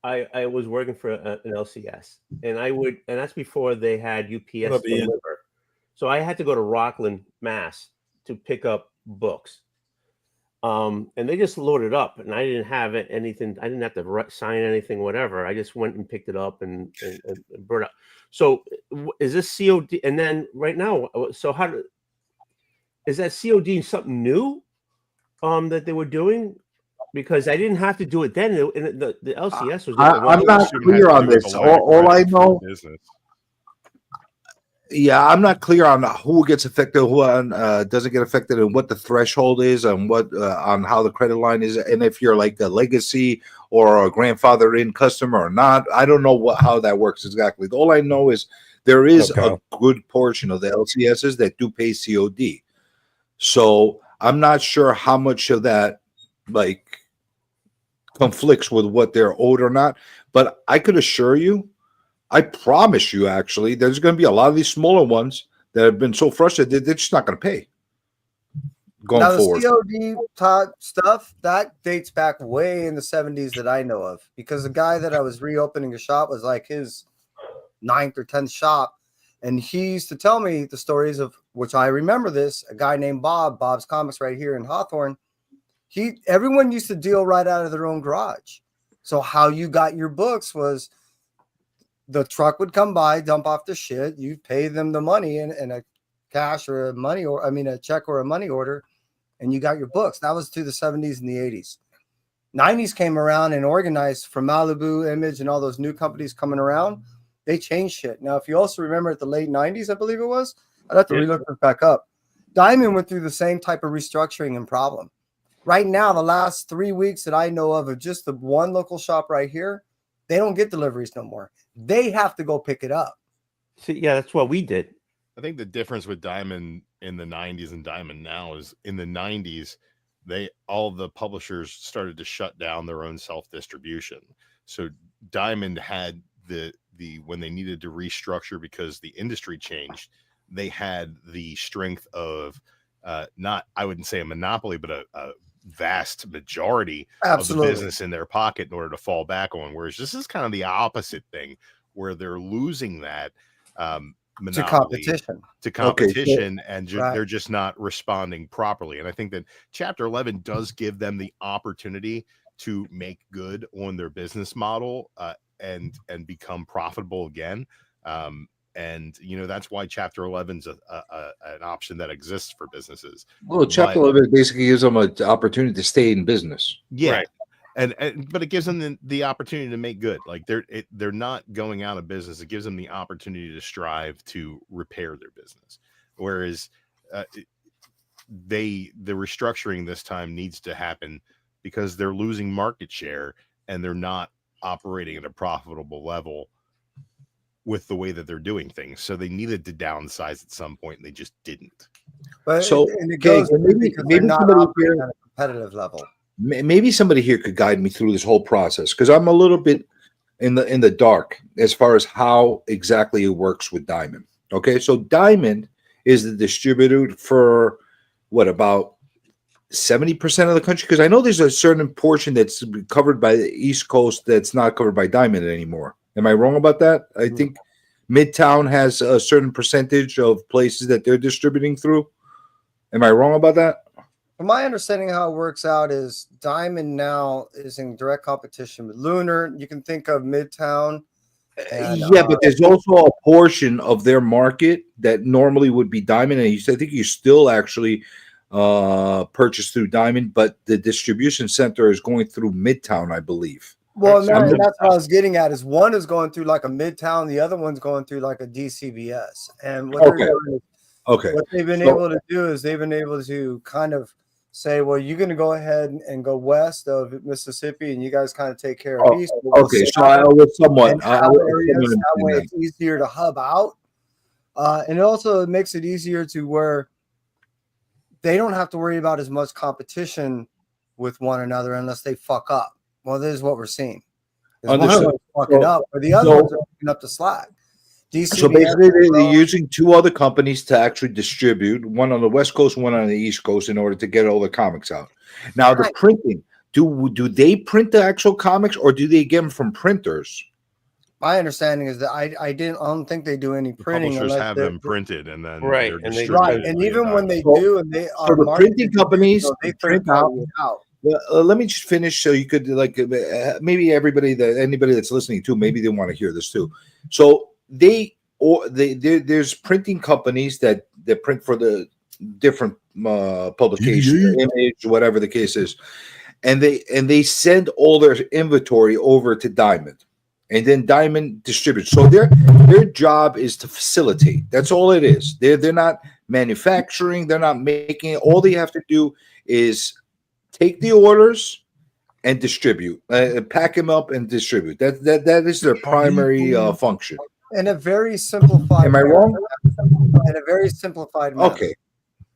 I was working for an LCS, and that's before they had UPS deliver. So I had to go to Rockland, Mass, to pick up books, and they just loaded up, and I didn't have anything. I didn't have to sign anything, whatever. I just went and picked it up and brought it up. So is this COD? And then right now, so is that COD something new? That they were doing, because I didn't have to do it then. The LCS was. I'm not clear on this. All I know. Yeah, I'm not clear on who gets affected, who doesn't get affected, and what the threshold is, and what on how the credit line is, and if you're like a legacy or a grandfathered in customer or not. I don't know how that works exactly. All I know is there is a good portion of the LCSs that do pay COD. So I'm not sure how much of that conflicts with what they're owed or not, but I could assure you, I promise you, actually, there's going to be a lot of these smaller ones that have been so frustrated they're just not going to pay going forward. The COD stuff that dates back way in the 70s that I know of, because the guy that I was reopening a shop was like his 9th or 10th shop. And he used to tell me the stories of, which I remember this, a guy named Bob's Comics right here in Hawthorne. Everyone used to deal right out of their own garage. So how you got your books was the truck would come by, dump off the shit. You pay them the money in a cash or a check or a money order, and you got your books. That was through the 70s and the 80s. 90s came around and organized from Malibu, Image, and all those new companies coming around. They changed shit. Now, if you also remember at the late 90s, I believe it was, I'd have to relook it back up. Diamond went through the same type of restructuring and problem. Right now, the last 3 weeks that I know of just the one local shop right here, they don't get deliveries no more. They have to go pick it up. See, yeah, that's what we did. I think the difference with Diamond in the 90s and Diamond now is in the 90s, all the publishers started to shut down their own self-distribution. So Diamond had the when they needed to restructure because the industry changed, they had the strength of not, I wouldn't say a monopoly, but a vast majority of the business in their pocket in order to fall back on. Whereas this is kind of the opposite thing, where they're losing that monopoly to competition, and they're just not responding properly. And I think that Chapter 11 does give them the opportunity to make good on their business model and become profitable again. And that's why Chapter 11 is an option that exists for businesses. Well, Chapter 11 basically gives them an opportunity to stay in business. Yeah. Right. But it gives them the opportunity to make good. Like they're not going out of business. It gives them the opportunity to strive to repair their business. Whereas the restructuring this time needs to happen because they're losing market share and they're not operating at a profitable level with the way that they're doing things. So they needed to downsize at some point and they just didn't. But so it goes maybe not operating at a competitive level. Maybe somebody here could guide me through this whole process, because I'm a little bit in the dark as far as how exactly it works with Diamond. Okay, so Diamond is the distributor for what, about 70% of the country? Because I know there's a certain portion that's covered by the East Coast that's not covered by Diamond anymore. Am I wrong about that? I think Midtown has a certain percentage of places that they're distributing through. Am I wrong about that? From my understanding, how it works out is Diamond now is in direct competition with Lunar. You can think of Midtown. And, but there's also a portion of their market that normally would be Diamond, and I think you still actually purchase through Diamond, but the distribution center is going through Midtown, I believe. Well, that's what I was getting at. Is one is going through like a Midtown, the other one's going through like a DCBS, and what they're doing is, what they've been able to do is they've been able to kind of say, well, you're going to go ahead and go west of Mississippi, and you guys kind of take care of east. So I will somewhat. That way, it's easier to hub out, and it makes it easier to where they don't have to worry about as much competition with one another unless they fuck up. Well, this is what we're seeing. One of them fucking up, or the other ones are picking up the slack. So basically, they're using two other companies to actually distribute, one on the West Coast, one on the East Coast, in order to get all the comics out. Now, the printing, do they print the actual comics, or do they get them from printers? My understanding is that I don't think they do any printing. Publishers have them printed, and then they're distributed. And even when they do, and they are the printing companies, they print out. Let me just finish so you could maybe anybody that's listening too, maybe they want to hear this too. So there's printing companies that print for the different publications, image, whatever the case is, and they send all their inventory over to Diamond, and then Diamond distributes. So their job is to facilitate. That's all it is. They're not manufacturing. They're not making. All they have to do is take the orders and distribute, pack them up and distribute. That is their primary function. In a very simplified. Am I wrong? In a very simplified manner. Okay.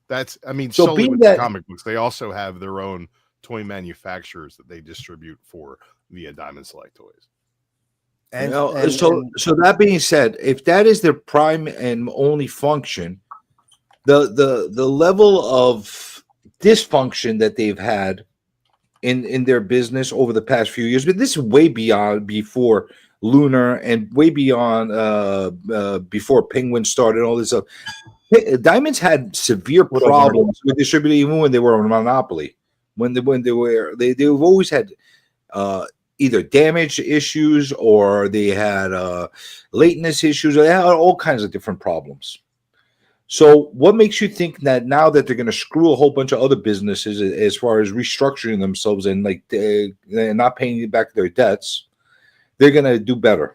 So solely with the comic books, they also have their own toy manufacturers that they distribute for via Diamond Select Toys. So that being said, if that is their prime and only function, the level of dysfunction that they've had in their business over the past few years, but this is way beyond before Lunar and way beyond before Penguin started all this stuff. Diamonds had severe problems with distributing even when they were a monopoly. They've always had either damage issues, or they had lateness issues, or they had all kinds of different problems. So what makes you think that now that they're going to screw a whole bunch of other businesses as far as restructuring themselves and they're not paying back their debts, they're going to do better?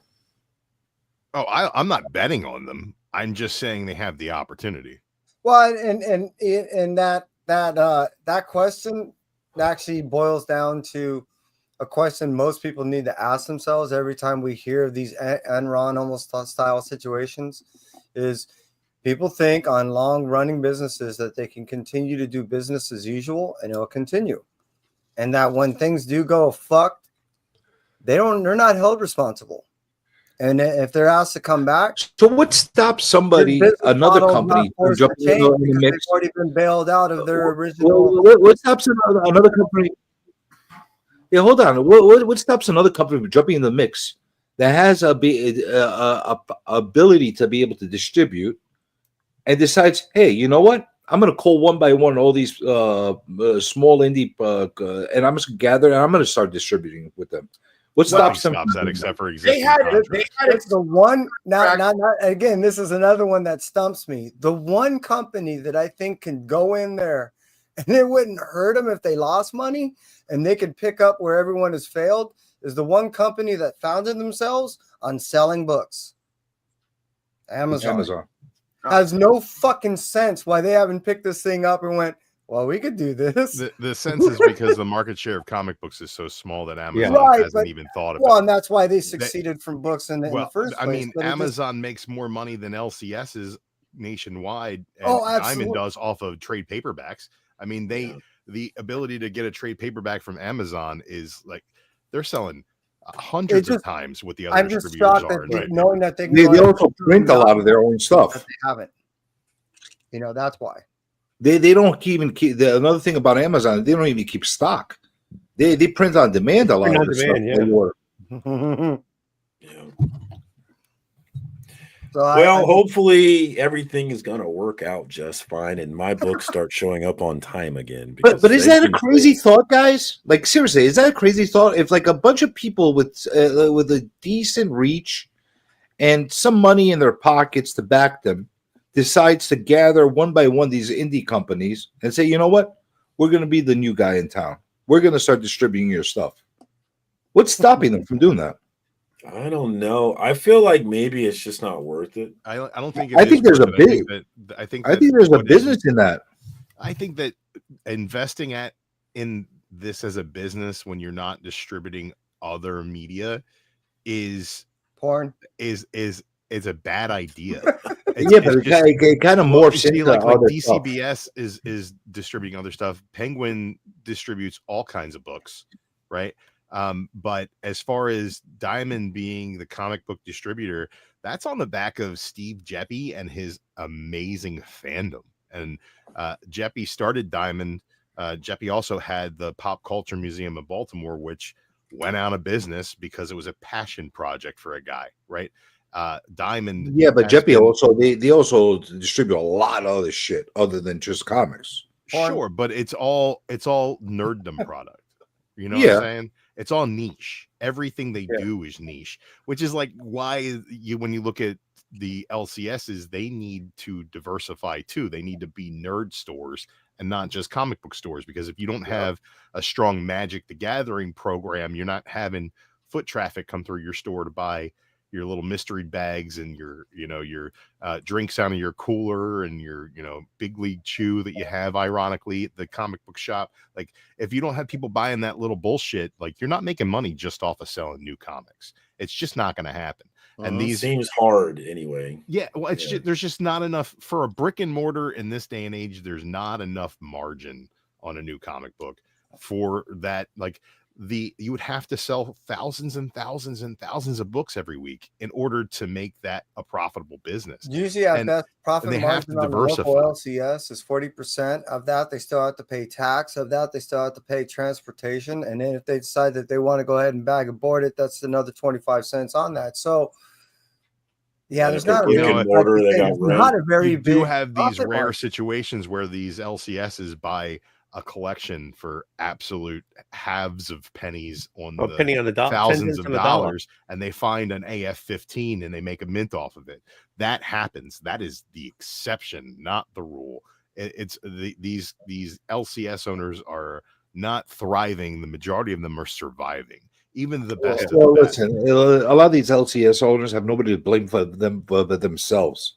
Oh, I'm not betting on them. I'm just saying they have the opportunity. Well, and that question actually boils down to a question most people need to ask themselves every time we hear of these Enron almost style situations. Is people think on long running businesses that they can continue to do business as usual and it'll continue, and that when things do go fucked, they're not held responsible. And if they're asked to come back, so what stops somebody, another company, from jumping in the mix? They've already been bailed out of their original. What stops another company? Yeah, hold on. What stops another company from jumping in the mix that has a ability to be able to distribute and decides, hey, you know what? I'm going to call one by one all these small indie and I'm just going to gather and I'm going to start distributing with them. What stops them? That except for existing They had the one. Not again. This is another one that stumps me. The one company that I think can go in there, and it wouldn't hurt them if they lost money, and they could pick up where everyone has failed, is the one company that founded themselves on selling books. Amazon has no fucking sense why they haven't picked this thing up and went, well, we could do this. The sense is because the market share of comic books is so small that Amazon hasn't even thought about it. Well, and that's why they succeeded from books in the first place. I mean, Amazon makes more money than LCS's nationwide, and Diamond does off of trade paperbacks. I mean, the ability to get a trade paperback from Amazon is like they're selling hundreds of times what the other distributors are. Knowing that they also print a lot of their own stuff. They haven't. That's why. They don't even keep. Another thing about Amazon, they don't even keep stock. They print on demand a lot of the stuff. Well, hopefully everything is going to work out just fine, and my books start showing up on time again. But is that a crazy thought, guys? Like seriously, is that a crazy thought? If like a bunch of people with a decent reach and some money in their pockets to back them decides to gather one by one these indie companies and say, you know what, we're going to be the new guy in town. We're going to start distributing your stuff. What's stopping them from doing that? I don't know. I feel like maybe it's just not worth it. I don't think. I think there's a big. I think there's a business in that. I think that investing in this as a business when you're not distributing other media is porn. Is a bad idea. It kind of morphs into like other DCBS stuff. is distributing other stuff. Penguin distributes all kinds of books, right? But as far as Diamond being the comic book distributor, that's on the back of Steve Jeppy and his amazing fandom. And Jeppy started Diamond. Jeppy also had the Pop Culture Museum of Baltimore, which went out of business because it was a passion project for a guy, right? Diamond. Yeah, but Jeppy also they also distribute a lot of other shit other than just comics. Sure, but it's all nerddom product. You know what I'm saying? It's all niche. Everything they do is niche, which is like why when you look at the LCSs, they need to diversify too. They need to be nerd stores and not just comic book stores, because if you don't have a strong Magic the Gathering program, you're not having foot traffic come through your store to buy your little mystery bags and your drinks out of your cooler and your big league chew that you have ironically at the comic book shop. Like if you don't have people buying that little bullshit, like you're not making money just off of selling new comics. It's just not going to happen. And these seems hard anyway. Yeah, well, it's just, there's just not enough for a brick and mortar in this day and age. There's not enough margin on a new comic book for that. Like you would have to sell thousands and thousands and thousands of books every week in order to make that a profitable business. Usually at best profit margin on the local LCS is 40%. Of that, they still have to pay tax. Of that, they still have to pay transportation. And then if they decide that they want to go ahead and bag and board it, that's another 25 cents on that. So yeah, there's not a very big. You do have these rare situations where these LCSs buy a collection for absolute halves of pennies on the penny on the dollar, thousands of dollars, and they find an AF-15 and they make a mint off of it. That happens. That is the exception, not the rule. These LCS owners are not thriving. The majority of them are surviving. even the best. Well, of the best. listen, a lot of these LCS owners have nobody to blame for them but themselves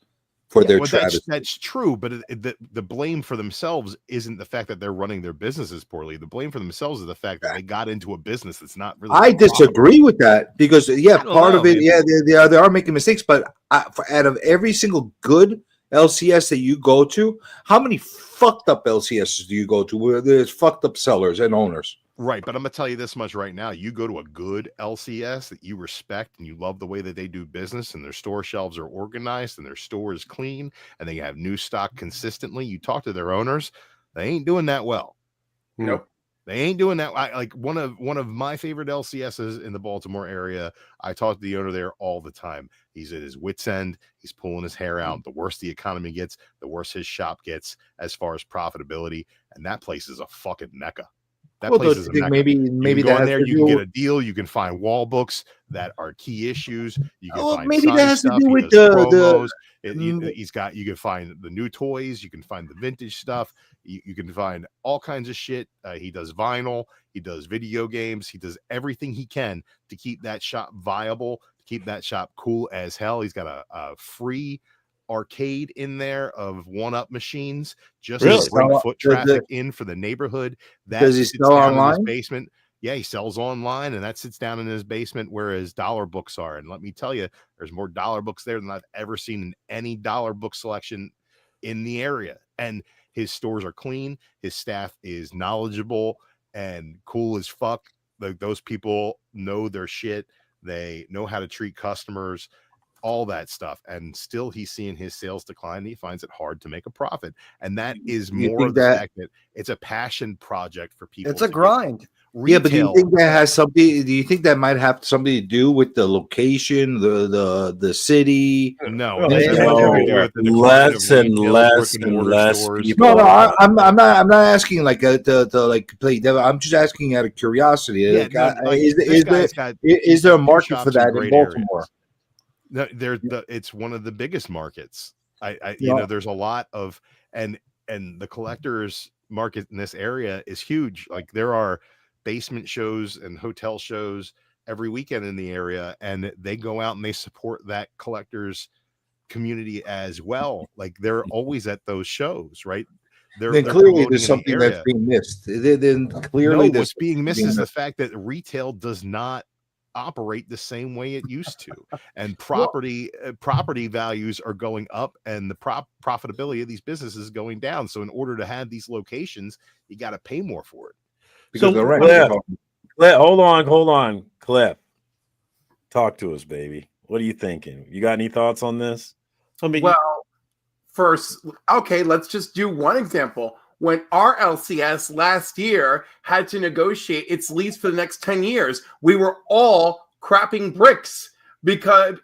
for their travesty. That's true, but the blame for themselves isn't the fact that they're running their businesses poorly. The blame for themselves is the fact that they got into a business that's not really. I disagree with that because part of it, man. they are making mistakes, but out of every single good LCS that you go to, how many fucked up LCSs do you go to where there's fucked up sellers and owners? Right, but I'm gonna tell you this much right now: you go to a good LCS that you respect and you love the way that they do business, and their store shelves are organized, and their store is clean, and they have new stock consistently. You talk to their owners; they ain't doing that well. Nope. They ain't doing that. Like one of my favorite LCSs in the Baltimore area. I talk to the owner there all the time. He's at his wit's end. He's pulling his hair out. The worse the economy gets, the worse his shop gets as far as profitability. And that place is a fucking mecca. That place is a mecca. Maybe you can go in there. You can get a deal. You can find wall books that are key issues. You can find maybe that has stuff. to do with promos. You can find the new toys. You can find the vintage stuff. You can find all kinds of shit. He does vinyl. He does video games. He does everything he can to keep that shop viable, to keep that shop cool as hell. He's got a free arcade in there of one-up machines just to bring foot traffic in for the neighborhood. That does he sell online? In his basement. Yeah, he sells online, and that sits down in his basement where his dollar books are. And let me tell you, there's more dollar books there than I've ever seen in any dollar book selection in the area. And his stores are clean. His staff is knowledgeable and cool as fuck. Like, those people know their shit. They know how to treat customers, all that stuff. And still he's seeing his sales decline. And he finds it hard to make a profit. And that is more of the fact that it's a passion project for people. It's a grind. Yeah, but do you think that has something? Do you think that might have something to do with the location, the city? No, less and less people. No, I'm not asking like to like play devil. I'm just asking out of curiosity. Yeah, is there a market for that in Baltimore? No, it's one of the biggest markets. You know, there's a lot of and the collectors market in this area is huge. Like, there are basement shows and hotel shows every weekend in the area, and they go out and they support that collectors community as well. Like, they're always at those shows, right? Then clearly there's something that's being missed. Then clearly what's being missed is the fact that retail does not operate the same way it used to, and property values are going up, and the profitability of these businesses is going down. So in order to have these locations, you got to pay more for it. So Cliff, hold on, Cliff. Talk to us, baby. What are you thinking? You got any thoughts on this? Well, first, okay, let's just do one example. When our LCS last year had to negotiate its lease for the next 10 years, we were all crapping bricks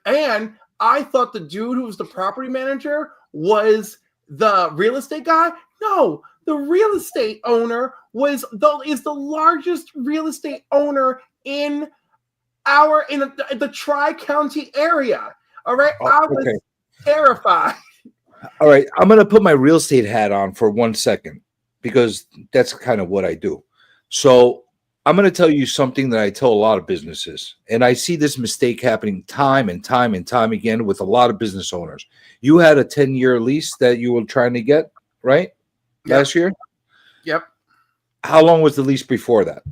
and I thought the dude who was the property manager was the real estate guy. No, the real estate owner is the largest real estate owner in the Tri-County area. All right. I was terrified. All right. I'm going to put my real estate hat on for 1 second because that's kind of what I do. So I'm going to tell you something that I tell a lot of businesses, and I see this mistake happening time and time and time again with a lot of business owners. You had a 10-year lease that you were trying to get, right? Yep. Last year? Yep. How long was the lease before that?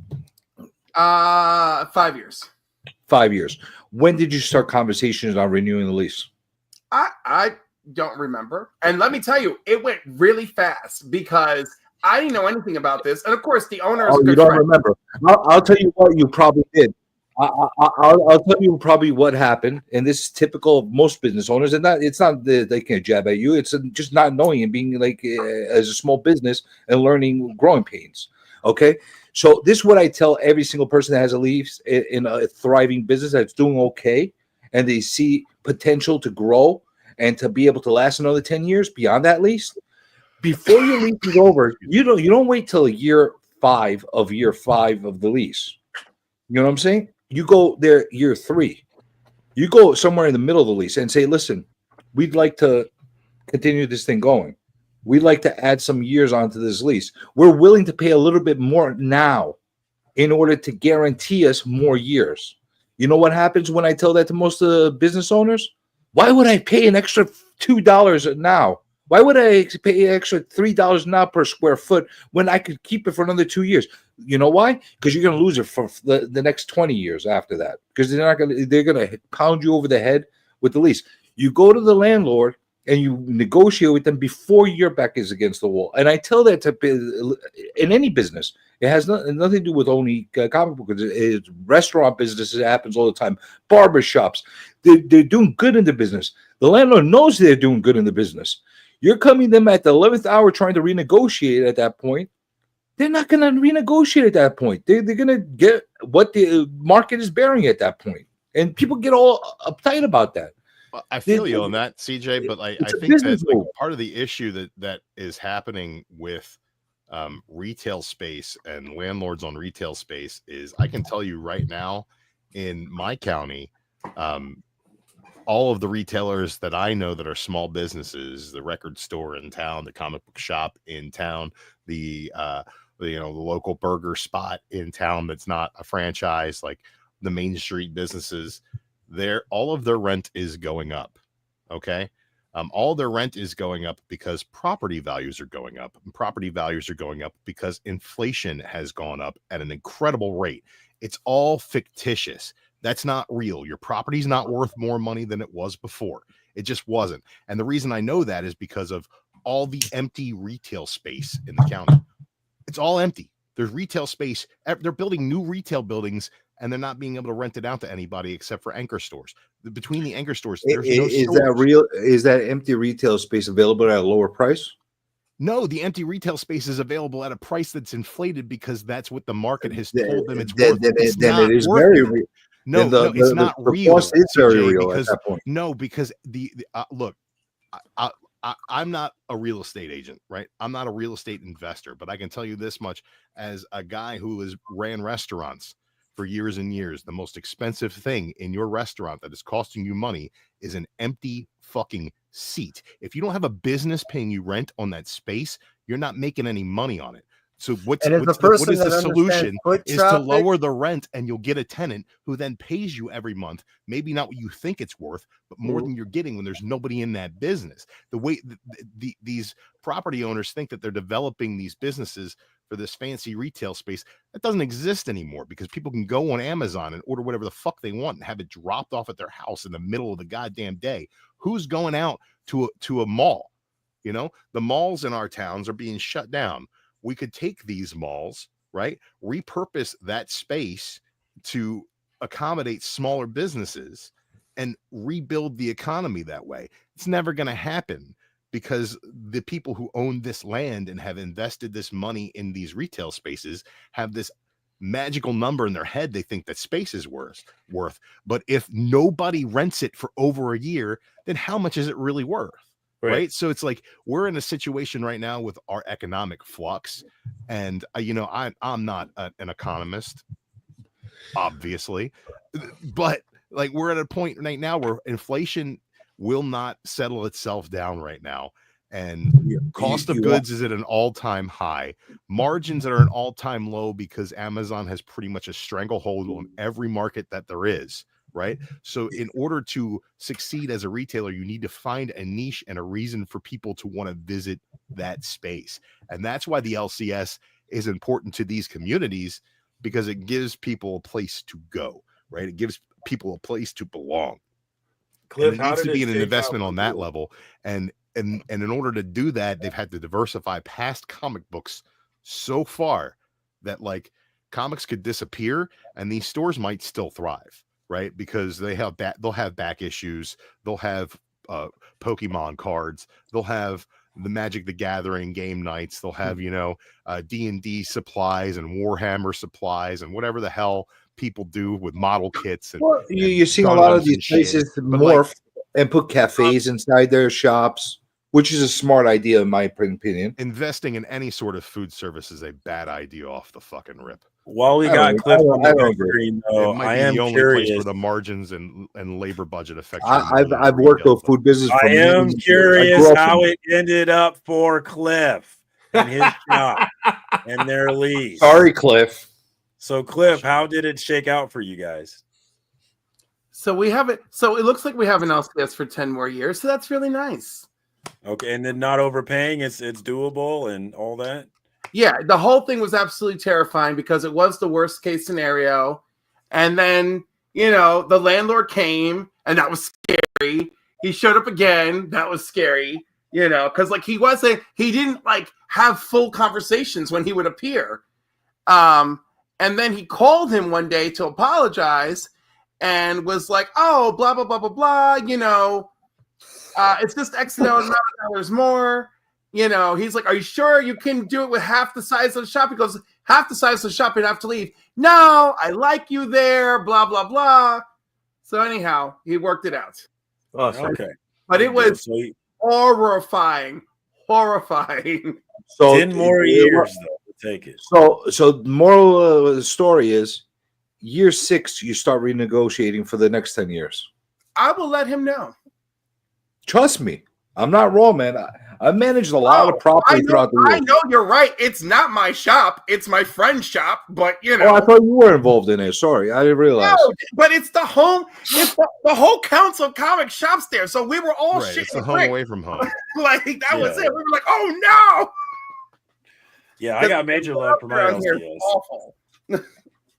5 years. 5 years. When did you start conversations on renewing the lease? I don't remember. And let me tell you, it went really fast because I didn't know anything about this. And of course, the owner is a good friend. Remember. I'll tell you what you probably did. I'll tell you probably what happened, and this is typical of most business owners. And it's not that they can jab at you; it's just not knowing and being like as a small business and learning growing pains. Okay, so this is what I tell every single person that has a lease in a thriving business that's doing okay, and they see potential to grow and to be able to last another 10 years beyond that lease. Before your lease is over, you don't wait till year five of the lease. You know what I'm saying? You go there year 3. You go somewhere in the middle of the lease and say, listen, we'd like to continue this thing going. We'd like to add some years onto this lease. We're willing to pay a little bit more now in order to guarantee us more years. You know what happens when I tell that to most of the business owners? Why would I pay an extra $2 now? Why would I pay an extra $3 now per square foot when I could keep it for another 2 years? You know why? Because you're going to lose it for the next 20 years after that. Because they're going to pound you over the head with the lease. You go to the landlord and you negotiate with them before your back is against the wall. And I tell that to in any business. It has nothing to do with only comic book. It's restaurant businesses. It happens all the time. Barbershops. They're doing good in the business. The landlord knows they're doing good in the business. You're coming them at the 11th hour trying to renegotiate at that point. They're not going to renegotiate at that point. They're going to get what the market is bearing at that point. And people get all uptight about that. Well, I feel you on that, CJ, but I think that like, part of the issue that is happening with retail space and landlords on retail space is I can tell you right now in my county, all of the retailers that I know that are small businesses, the record store in town, the comic book shop in town, the local burger spot in town that's not a franchise, like the Main Street businesses, all of their rent is going up. Okay. All their rent is going up because property values are going up. And property values are going up because inflation has gone up at an incredible rate. It's all fictitious. That's not real. Your property's not worth more money than it was before. It just wasn't. And the reason I know that is because of all the empty retail space in the county. It's all empty. There's retail space. They're building new retail buildings and they're not being able to rent it out to anybody except for anchor stores. Between the anchor stores, there's no is stores. that real? Is that empty retail space available at a lower price? No, the empty retail space is available at a price that's inflated because that's what the market has told them it's worth. Then it is very real. No, it's not real. It's very real because, at that point. No, because look, I'm not a real estate agent, right? I'm not a real estate investor, but I can tell you this much as a guy who has ran restaurants for years and years. The most expensive thing in your restaurant that is costing you money is an empty fucking seat. If you don't have a business paying you rent on that space, you're not making any money on it. So what is the solution is to lower the rent and you'll get a tenant who then pays you every month, maybe not what you think it's worth, but more than you're getting when there's nobody in that business. The way these property owners think that they're developing these businesses for this fancy retail space, that doesn't exist anymore because people can go on Amazon and order whatever the fuck they want and have it dropped off at their house in the middle of the goddamn day. Who's going out to a mall? You know, the malls in our towns are being shut down. We could take these malls, right? Repurpose that space to accommodate smaller businesses and rebuild the economy that way. It's never going to happen because the people who own this land and have invested this money in these retail spaces have this magical number in their head they think that space is worth. But if nobody rents it for over a year, then how much is it really worth? Right. So it's like we're in a situation right now with our economic flux. And, I'm not an economist, obviously, but like we're at a point right now where inflation will not settle itself down right now. And cost of goods is at an all-time high. Margins are at an all-time low because Amazon has pretty much a stranglehold on every market that there is. Right. So in order to succeed as a retailer, you need to find a niche and a reason for people to want to visit that space. And that's why the LCS is important to these communities, because it gives people a place to go. Right. It gives people a place to belong. Cliff, it needs to be an investment on that level. And in order to do that, they've had to diversify past comic books so far that like comics could disappear and these stores might still thrive. Right, because they'll have back issues, they'll have Pokemon cards, they'll have the Magic the Gathering game nights, they'll have D&D supplies and Warhammer supplies and whatever the hell people do with model kits. And, you're seeing a lot of these places morph and put cafes inside their shops, which is a smart idea in my opinion. Investing in any sort of food service is a bad idea off the fucking rip. While we got Cliff on the screen, though, I am the only curious place where the margins and labor budget affect. I've worked with food business. I am curious how it ended up for Cliff and his shop and their lease. Sorry, Cliff. So Cliff, how did it shake out for you guys? So we have it. So it looks like we have an LCS for 10 more years. So that's really nice. Okay, and then not overpaying, it's doable and all that. Yeah, the whole thing was absolutely terrifying because it was the worst case scenario. And then, the landlord came and that was scary. He showed up again. That was scary, because he didn't have full conversations when he would appear. And then he called him one day to apologize and was like, oh, blah, blah, blah, blah, blah, it's just X amount of dollars more. He's like, are you sure you can do it with half the size of the shop? He goes, half the size of the shop, you'd have to leave. No, I like you there, blah, blah, blah. So anyhow, he worked it out. Oh, okay. But it was horrifying. So 10 more years, though, to take it. So the moral of the story is year 6, you start renegotiating for the next 10 years. I will let him know. Trust me. I'm not wrong, man. I managed a lot of property throughout the year. I know you're right. It's not my shop. It's my friend's shop. But Oh, I thought you were involved in it. Sorry, I didn't realize. No, but it's the home. It's the whole council of comic shops there. So we were all shit. It's the home away from home. That was it. We were like, oh no. Yeah, I got major love for my LCS. Awful.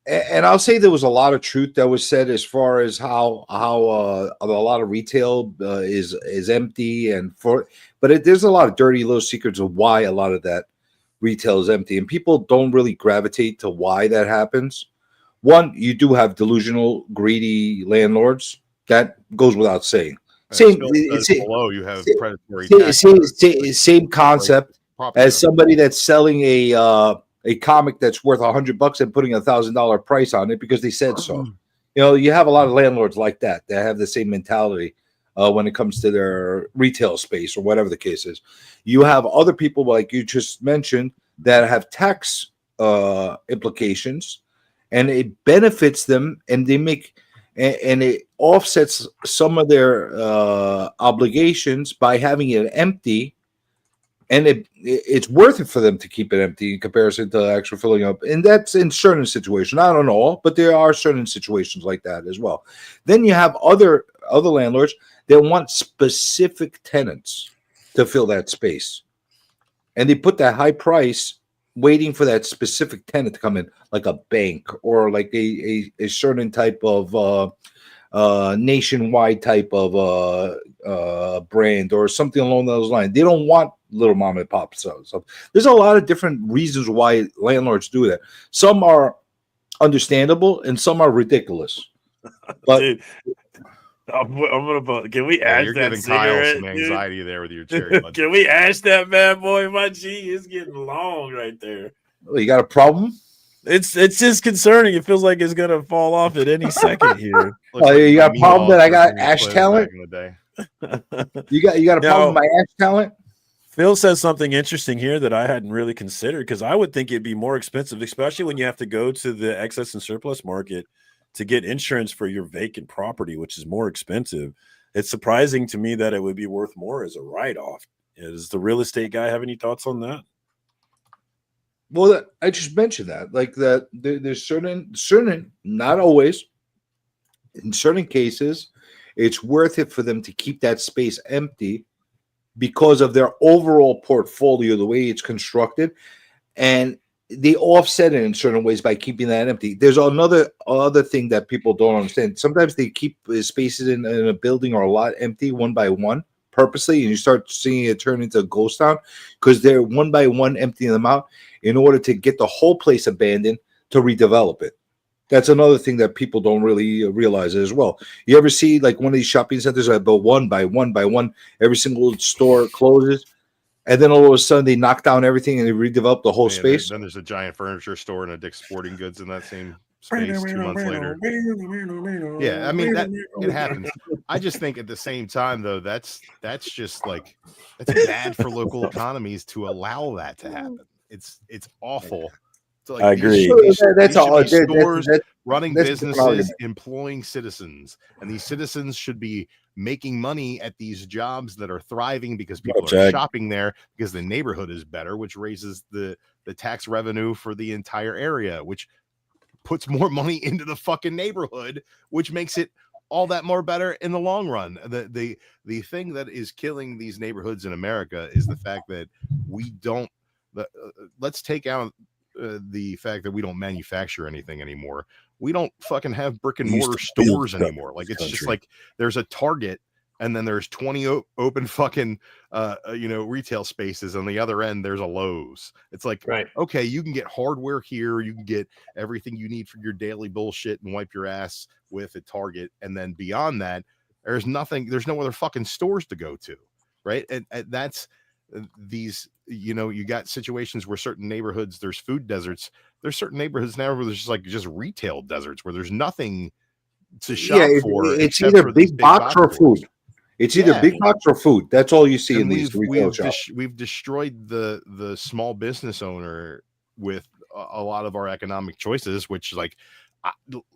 And I'll say there was a lot of truth that was said as far as how a lot of retail is empty but there's a lot of dirty little secrets of why a lot of that retail is empty, and people don't really gravitate to why that happens. One, you do have delusional, greedy landlords. That goes without saying. Below you have predatory. Same concept as somebody that's selling a comic that's worth $100 and putting $1,000 price on it because they said so. You have a lot of landlords like that have the same mentality when it comes to their retail space or whatever the case is. You have other people like you just mentioned that have tax implications, and it benefits them, and it offsets some of their obligations by having it empty. And it's worth it for them to keep it empty in comparison to actually filling up. And that's in certain situations. I don't know all, but there are certain situations like that as well. Then you have other landlords that want specific tenants to fill that space. And they put that high price waiting for that specific tenant to come in, like a bank or like a certain type of nationwide type of brand or something along those lines. They don't want little mom and pop stuff. So there's a lot of different reasons why landlords do that. Some are understandable and some are ridiculous. But dude, I'm gonna. Can we ash you're that giving cigarette? Kyle some anxiety there with your cherry. Can we ash that bad boy? My G is getting long right there. You got a problem? It's just concerning. It feels like it's gonna fall off at any second here. You got a problem that I got ash talent? You got a problem with my ash talent? Phil says something interesting here that I hadn't really considered, because I would think it'd be more expensive, especially when you have to go to the excess and surplus market to get insurance for your vacant property, which is more expensive. It's surprising to me that it would be worth more as a write-off. Does the real estate guy have any thoughts on that? Well, I just mentioned that, like that there's certain, not always, in certain cases, it's worth it for them to keep that space empty because of their overall portfolio, the way it's constructed, and they offset it in certain ways by keeping that empty. There's other thing that people don't understand. Sometimes they keep spaces in a building or a lot empty one by one purposely, and you start seeing it turn into a ghost town because they're one by one emptying them out in order to get the whole place abandoned to redevelop it. That's another thing that people don't really realize as well. You ever see like one of these shopping centers that go one by one by one, every single store closes, and then all of a sudden they knock down everything and they redevelop the whole space? Then there's a giant furniture store and a Dick's Sporting Goods in that same space 2 months later. Yeah, I mean, it happens. I just think at the same time, though, that's just like, that's bad for local economies to allow that to happen. It's awful. So like, I agree. That's all. Stores running that's businesses, employing citizens, and these citizens should be making money at these jobs that are thriving because people are shopping there because the neighborhood is better, which raises the tax revenue for the entire area, which puts more money into the fucking neighborhood, which makes it all that more better in the long run. The thing that is killing these neighborhoods in America is the fact that we don't. Let's take out the fact that we don't manufacture anything anymore. We don't fucking have brick and mortar stores anymore. Like it's just like there's a Target and then there's 20 open fucking retail spaces. On the other end, there's a Lowe's. It's like, okay, you can get hardware here. You can get everything you need for your daily bullshit and wipe your ass with at Target. And then beyond that, there's nothing. There's no other fucking stores to go to, right? And that's these. You got situations where certain neighborhoods there's food deserts. There's certain neighborhoods now where there's just retail deserts where there's nothing to shop for. It's either big box or food. It's either big box or food. That's all you see in these retail shops. We've destroyed the small business owner with a lot of our economic choices, which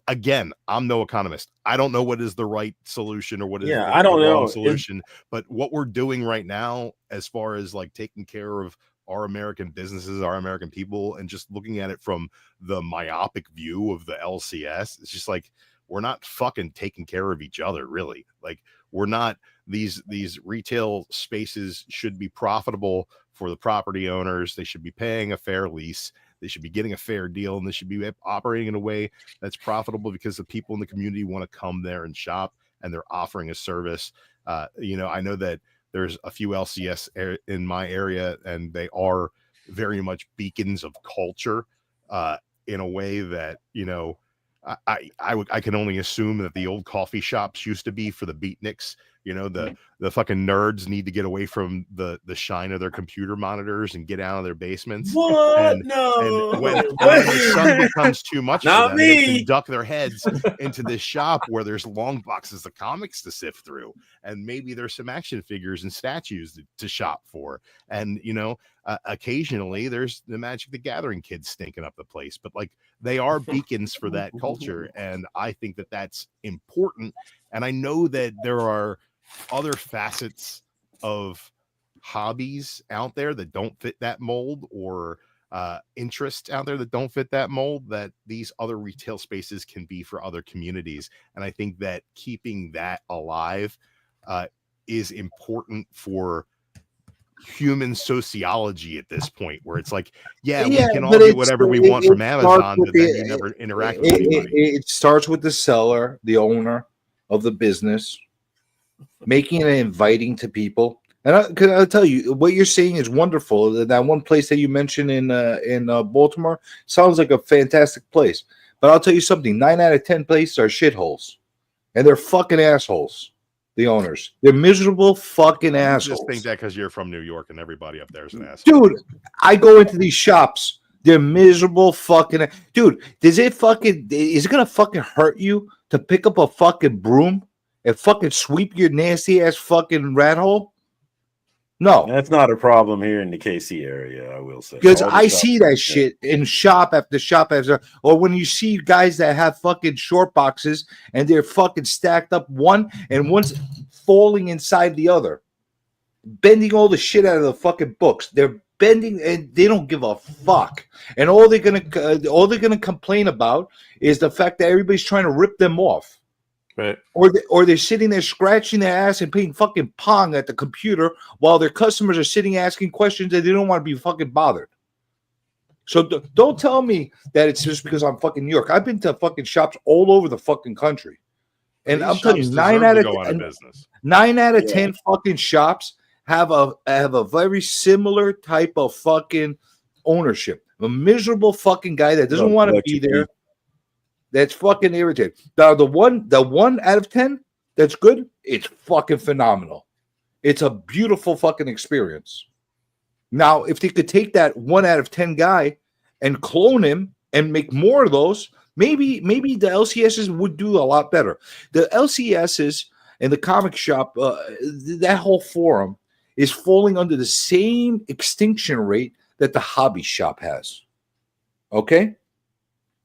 again, I'm no economist. I don't know what is the right solution or what is the wrong solution. But what we're doing right now, as far as taking care of our American businesses, our American people, and just looking at it from the myopic view of the LCS, it's just we're not fucking taking care of each other, really. We're not. These retail spaces should be profitable for the property owners. They should be paying a fair lease. They should be getting a fair deal, and they should be operating in a way that's profitable because the people in the community want to come there and shop, and they're offering a service. I know that there's a few LCS in my area, and they are very much beacons of culture in a way that, I can only assume that the old coffee shops used to be for the beatniks. The fucking nerds need to get away from the shine of their computer monitors and get out of their basements. What? And when the sun becomes too much for them, they can duck their heads into this shop where there's long boxes of comics to sift through, and maybe there's some action figures and statues to shop for. And occasionally there's the Magic the Gathering kids stinking up the place, but they are beacons for that culture, and I think that that's important. And I know that there are other facets of hobbies out there that don't fit that mold, or interests out there that don't fit that mold, that these other retail spaces can be for other communities. And I think that keeping that alive is important for human sociology at this point, where it's we can all get whatever we want from Amazon, but then you never interact with anybody. It starts with the seller, the owner of the business, making it inviting to people. And I'll tell you, what you're saying is wonderful. That one place that you mentioned in Baltimore sounds like a fantastic place. But I'll tell you something: 9 out of 10 places are shitholes, and they're fucking assholes. The owners, they're miserable fucking assholes. Just think that because you're from New York and everybody up there is an asshole. Dude, I go into these shops. They're miserable fucking. Dude, is it gonna fucking hurt you to pick up a fucking broom and fucking sweep your nasty ass fucking rat hole? No, that's not a problem here in the KC area, I will say. Because I see that shit in shop after shop after, or when you see guys that have fucking short boxes and they're fucking stacked up one and one's falling inside the other, bending all the shit out of the fucking books. They're bending and they don't give a fuck. And all they're gonna complain about is the fact that everybody's trying to rip them off. Right. Or they're sitting there scratching their ass and playing fucking Pong at the computer while their customers are sitting asking questions that they don't want to be fucking bothered. So don't tell me that it's just because I'm fucking New York. I've been to fucking shops all over the fucking country. And I'm telling you, 9 out of 10 fucking shops have a very similar type of fucking ownership. A miserable fucking guy that doesn't want to be there. That's fucking irritating. Now the one out of 10 that's good, it's fucking phenomenal. It's a beautiful fucking experience. Now, if they could take that 1 out of 10 guy and clone him and make more of those, maybe the LCSs would do a lot better. The LCSs and the comic shop, that whole forum is falling under the same extinction rate that the hobby shop has. Okay?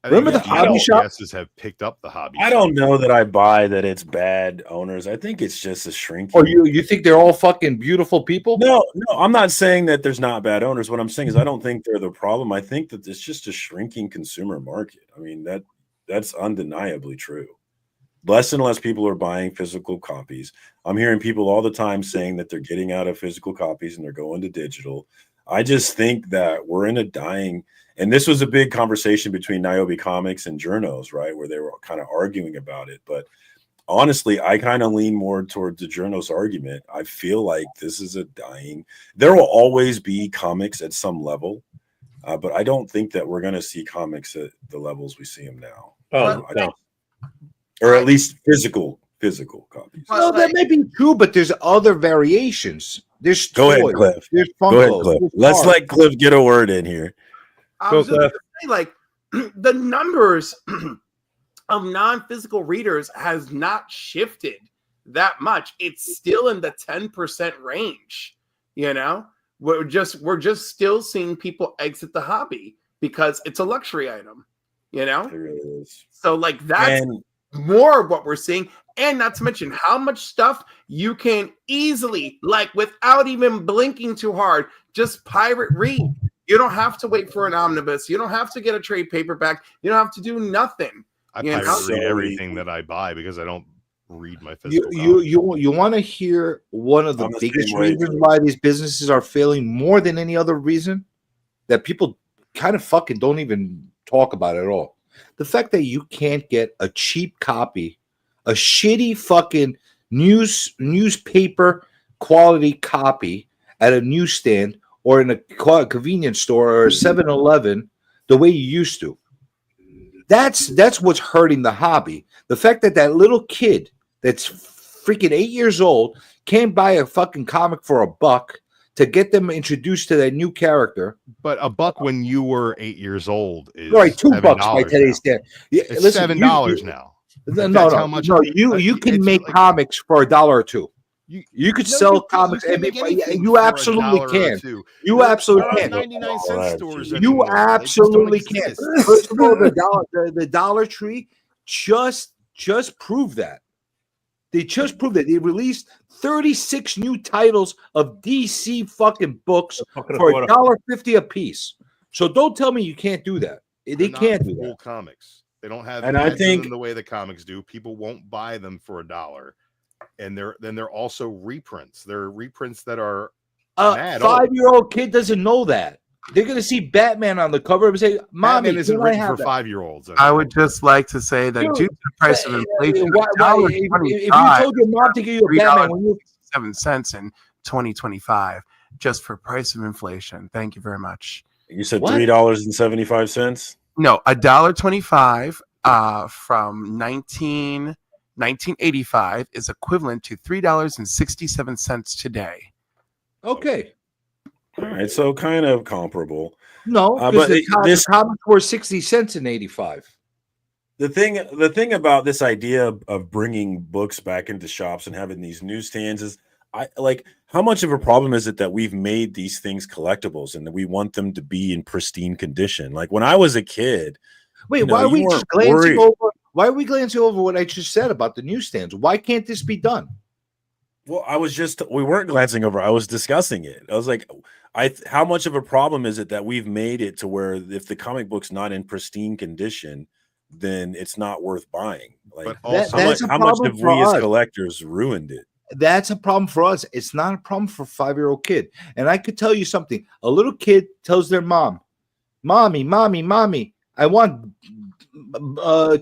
Remember the hobby shops have picked up the hobby. I don't know that I buy that it's bad owners. I think it's just a shrinking. Or you think they're all fucking beautiful people? No, I'm not saying that there's not bad owners. What I'm saying is I don't think they're the problem. I think that it's just a shrinking consumer market. I mean, that That's undeniably true. Less and less people are buying physical copies. I'm hearing people all the time saying that they're getting out of physical copies and they're going to digital. I just think that we're in a dying, and this was a big conversation between Niobe Comics and Journos, right, where they were kind of arguing about it. But honestly, I kind of lean more towards the Journos argument. I feel like this is a dying. There will always be comics at some level, but I don't think that we're going to see comics at the levels we see them now. Oh, no. Or at least physical copies. Well, that may be true, but there's other variations. There's Go toys, ahead, Cliff. there's Go ahead, Funkos, Cliff. there's Let's cars. let Cliff get a word in here. I was just gonna say, like, the numbers of non-physical readers has not shifted that much. It's still in the 10% range. You know, we're just still seeing people exit the hobby because it's a luxury item. You know, It really is. so like that's And more of what we're seeing. And not to mention how much stuff you can easily, like without even blinking too hard, just pirate read. You don't have to wait for an omnibus. You don't have to get a trade paperback. You don't have to do nothing. I You pirate know? read everything that I buy because I don't read my You physical. you want to hear one of the I'm the biggest same way, reasons too. why these businesses are failing more than any other reason that people kind of fucking don't even talk about at all. The fact that you can't get a cheap copy, a shitty fucking newspaper quality copy at a newsstand or in a convenience store or a 7-Eleven the way you used to. That's what's hurting the hobby. The fact that that little kid that's freaking 8 years old can't buy a fucking comic for $1 to get them introduced to that new character. But $1 when you were 8 years old is Right, $2 by $7 today's now. standard. Yeah, It's listen, $7 now. No, That's how much. You can it's make like- comics for $1 or $2. You could No, sell you can't- comics. you can't and make anything you for absolutely $1 or can. $2. You There absolutely aren't can. 99-cent stores You anymore. They just don't absolutely can. exist. First of all, the Dollar Tree just proved that. They just proved that. They released 36 new titles of DC fucking books for $1.50 a piece. So don't tell me you can't do that. They They're not can't do full that. comics. They don't have And I ads in think- them the way the comics do. People won't buy them for $1. And they're also reprints. They're reprints that are A mad 5-year-old kid doesn't know that. They're gonna see Batman on the cover and say, "Mommy, Batman isn't can I written have for that?" 5-year-olds. I would just like to say that Dude, due to the price of inflation, if you told your mom to give you a Batman when you $7 in 2025, just for price of inflation. Thank you very much. You said What? $3.75. No, $1.25 from 1985 is equivalent to $3.67 today. okay. All right, so kind of comparable. No, but because this- the comics were 60 cents in 85. The thing about this idea of bringing books back into shops and having these newsstands is, I like, how much of a problem is it that we've made these things collectibles and that we want them to be in pristine condition? Like when I was a kid, Wait, you know, why are we you just weren't glancing worried. over? Why are we glancing over what I just said about the newsstands? Why can't this be done? Well, we weren't glancing over. I was discussing it. I was like, how much of a problem is it that we've made it to where if the comic book's not in pristine condition, then it's not worth buying? Like, But also, that's a how much problem have for we as us. collectors ruined it? That's a problem for us. It's not a problem for a 5-year-old kid. And I could tell you something. A little kid tells their mom, "Mommy, I want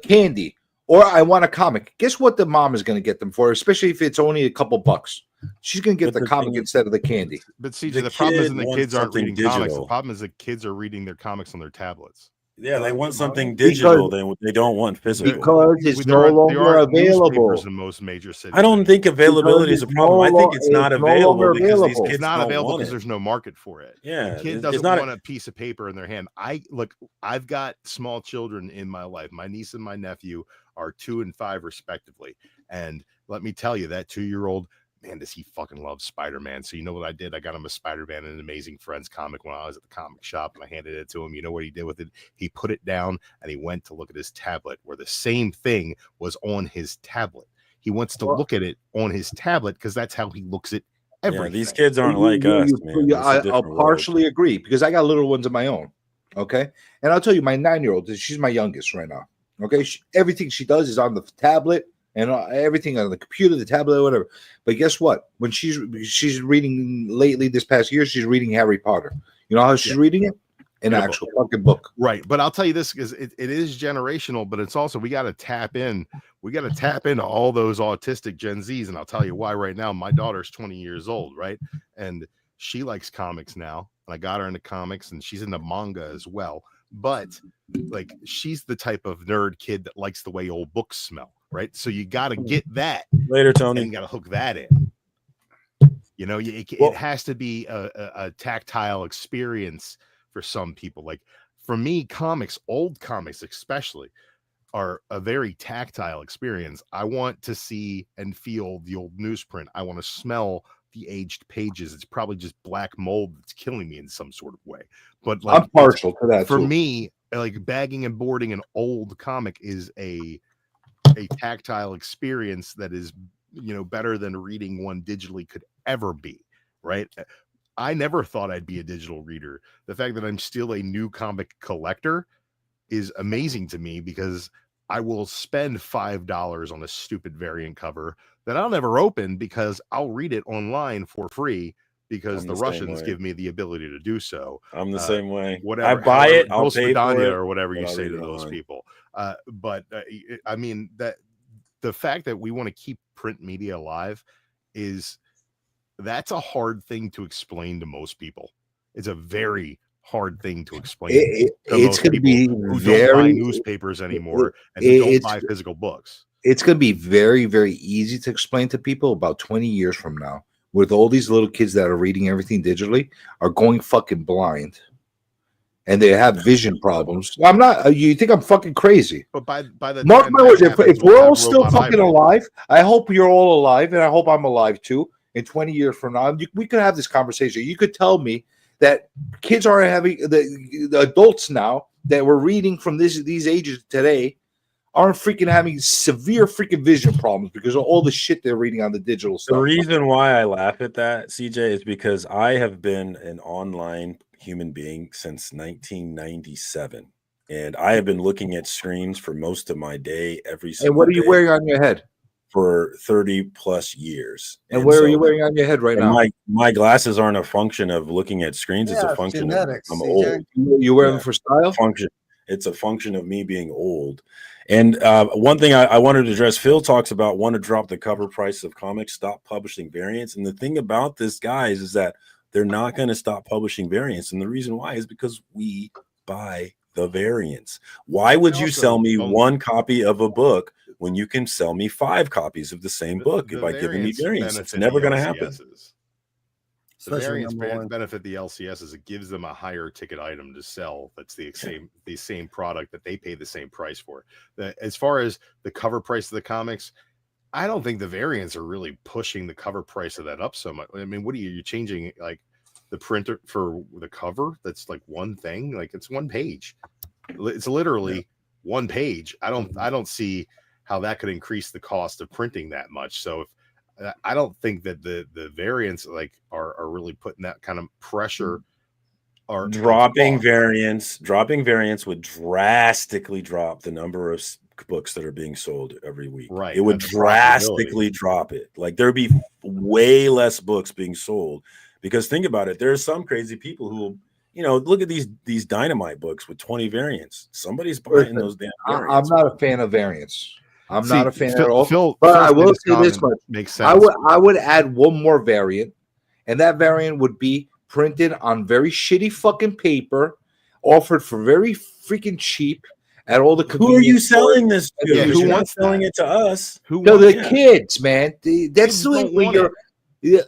candy or I want a comic." Guess what the mom is going to get them for, especially if it's only a couple bucks. She's going to get But the the comic thing is- instead of the candy. but CJ, the the problem kid isn't the wants kids aren't something reading comics. The digital. problem is the kids are reading their comics on their tablets. Yeah, they want something digital. They don't want physical. Because it's There no aren't- longer there aren't available. newspapers in most major cities. I don't think availability is a it's problem. I no think lo- it's not it's no available longer because these available. kids It's not don't available want because it. there's no market for it. Yeah, The kid it's doesn't not want a piece of paper in their hand. I've got small children in my life. My niece and my nephew are 2 and 5 respectively. And let me tell you, that 2-year-old, man, does he fucking love Spider-Man. So you know what I did? I got him a Spider-Man and Amazing Friends comic when I was at the comic shop, and I handed it to him. You know what he did with it? He put it down and he went to look at his tablet where the same thing was on his tablet. He wants to look at it on his tablet because that's how he looks at everything. Yeah, these kids aren't like us, man. It's a I'll different world. partially agree because I got little ones of my own. Okay. And I'll tell you, my 9-year-old, she's my youngest right now. Okay, everything she does is on the tablet and everything on the computer, the tablet, whatever. But guess what? When she's reading lately this past year, she's reading Harry Potter. You know how she's reading it? An actual fucking book. Right. But I'll tell you this, because it is generational, but it's also, we got to tap in. We got to tap into all those autistic Gen Zs. And I'll tell you why right now. My daughter's 20 years old, right? And she likes comics now. And I got her into comics, and she's into manga as well. But like, she's the type of nerd kid that likes the way old books smell, right? So you got to get that. Later, Tony. And you got to hook that in. You know, it has to be a tactile experience for some people. Like for me, old comics especially, are a very tactile experience. I want to see and feel the old newsprint. I want to smell the aged pages. It's probably just black mold that's killing me in some sort of way. But like, I'm partial to that. For me, like bagging and boarding an old comic is a tactile experience that is, you know, better than reading one digitally could ever be, right? I never thought I'd be a digital reader. The fact that I'm still a new comic collector is amazing to me, because I will spend $5 on a stupid variant cover that I'll never open, because I'll read it online for free, because the Russians give me the ability to do so. I'm the same way. Whatever, I buy it, I'll pay for it, or whatever you say to those people. But I mean, that the fact that we want to keep print media alive that's a hard thing to explain to most people. It's a very hard thing to explain. It's going to be who don't buy newspapers anymore and who don't buy physical books. It's going to be very, very easy to explain to people about 20 years from now, with all these little kids that are reading everything digitally are going fucking blind, and they have vision problems. I'm not. You think I'm fucking crazy? But by the mark my words, if we're all still fucking alive, I hope you're all alive, and I hope I'm alive too. In 20 years from now, we could have this conversation. You could tell me that kids are having the adults now that we're reading from these ages today aren't freaking having severe freaking vision problems because of all the shit they're reading on the digital stuff. The reason why I laugh at that, CJ, is because I have been an online human being since 1997, and I have been looking at screens for most of my day every single day. And what are you wearing on your head? For 30 plus years. And where are you wearing on your head right now? My glasses aren't a function of looking at screens. It's a function genetics, of I'm old. You wear them for style? It's a function of me being old. And one thing I wanted to address, Phil talks about want to drop the cover price of comics, stop publishing variants. And the thing about this, guys, is that they're not going to stop publishing variants. And the reason why is because we buy the variants. Why would you sell me one copy of a book when you can sell me 5 copies of the same book by giving me variants? It's never going to happen. The variants benefit the LCSs. It gives them a higher ticket item to sell. That's the same product that they pay the same price for. As far as the cover price of the comics, I don't think the variants are really pushing the cover price of that up so much. I mean, what are you changing, like the printer for the cover? That's like one thing. Like it's one page. It's literally one page. I don't see how that could increase the cost of printing that much. So I don't think that the variants like are really putting that kind of pressure. Or dropping variants would drastically drop the number of books that are being sold every week. Right. It would drastically drop it. Like there'd be way less books being sold, because think about it. There's some crazy people who will, you know, look at these Dynamite books with 20 variants. Somebody's buying those damn variants. I'm not a fan of variants. I'm not a fan at all. Phil, but I will say this much: makes sense. I would add one more variant, and that variant would be printed on very shitty fucking paper, offered for very freaking cheap at all the. Who are you selling this to? Yeah, who wants selling it to us? Kids, man. That's the way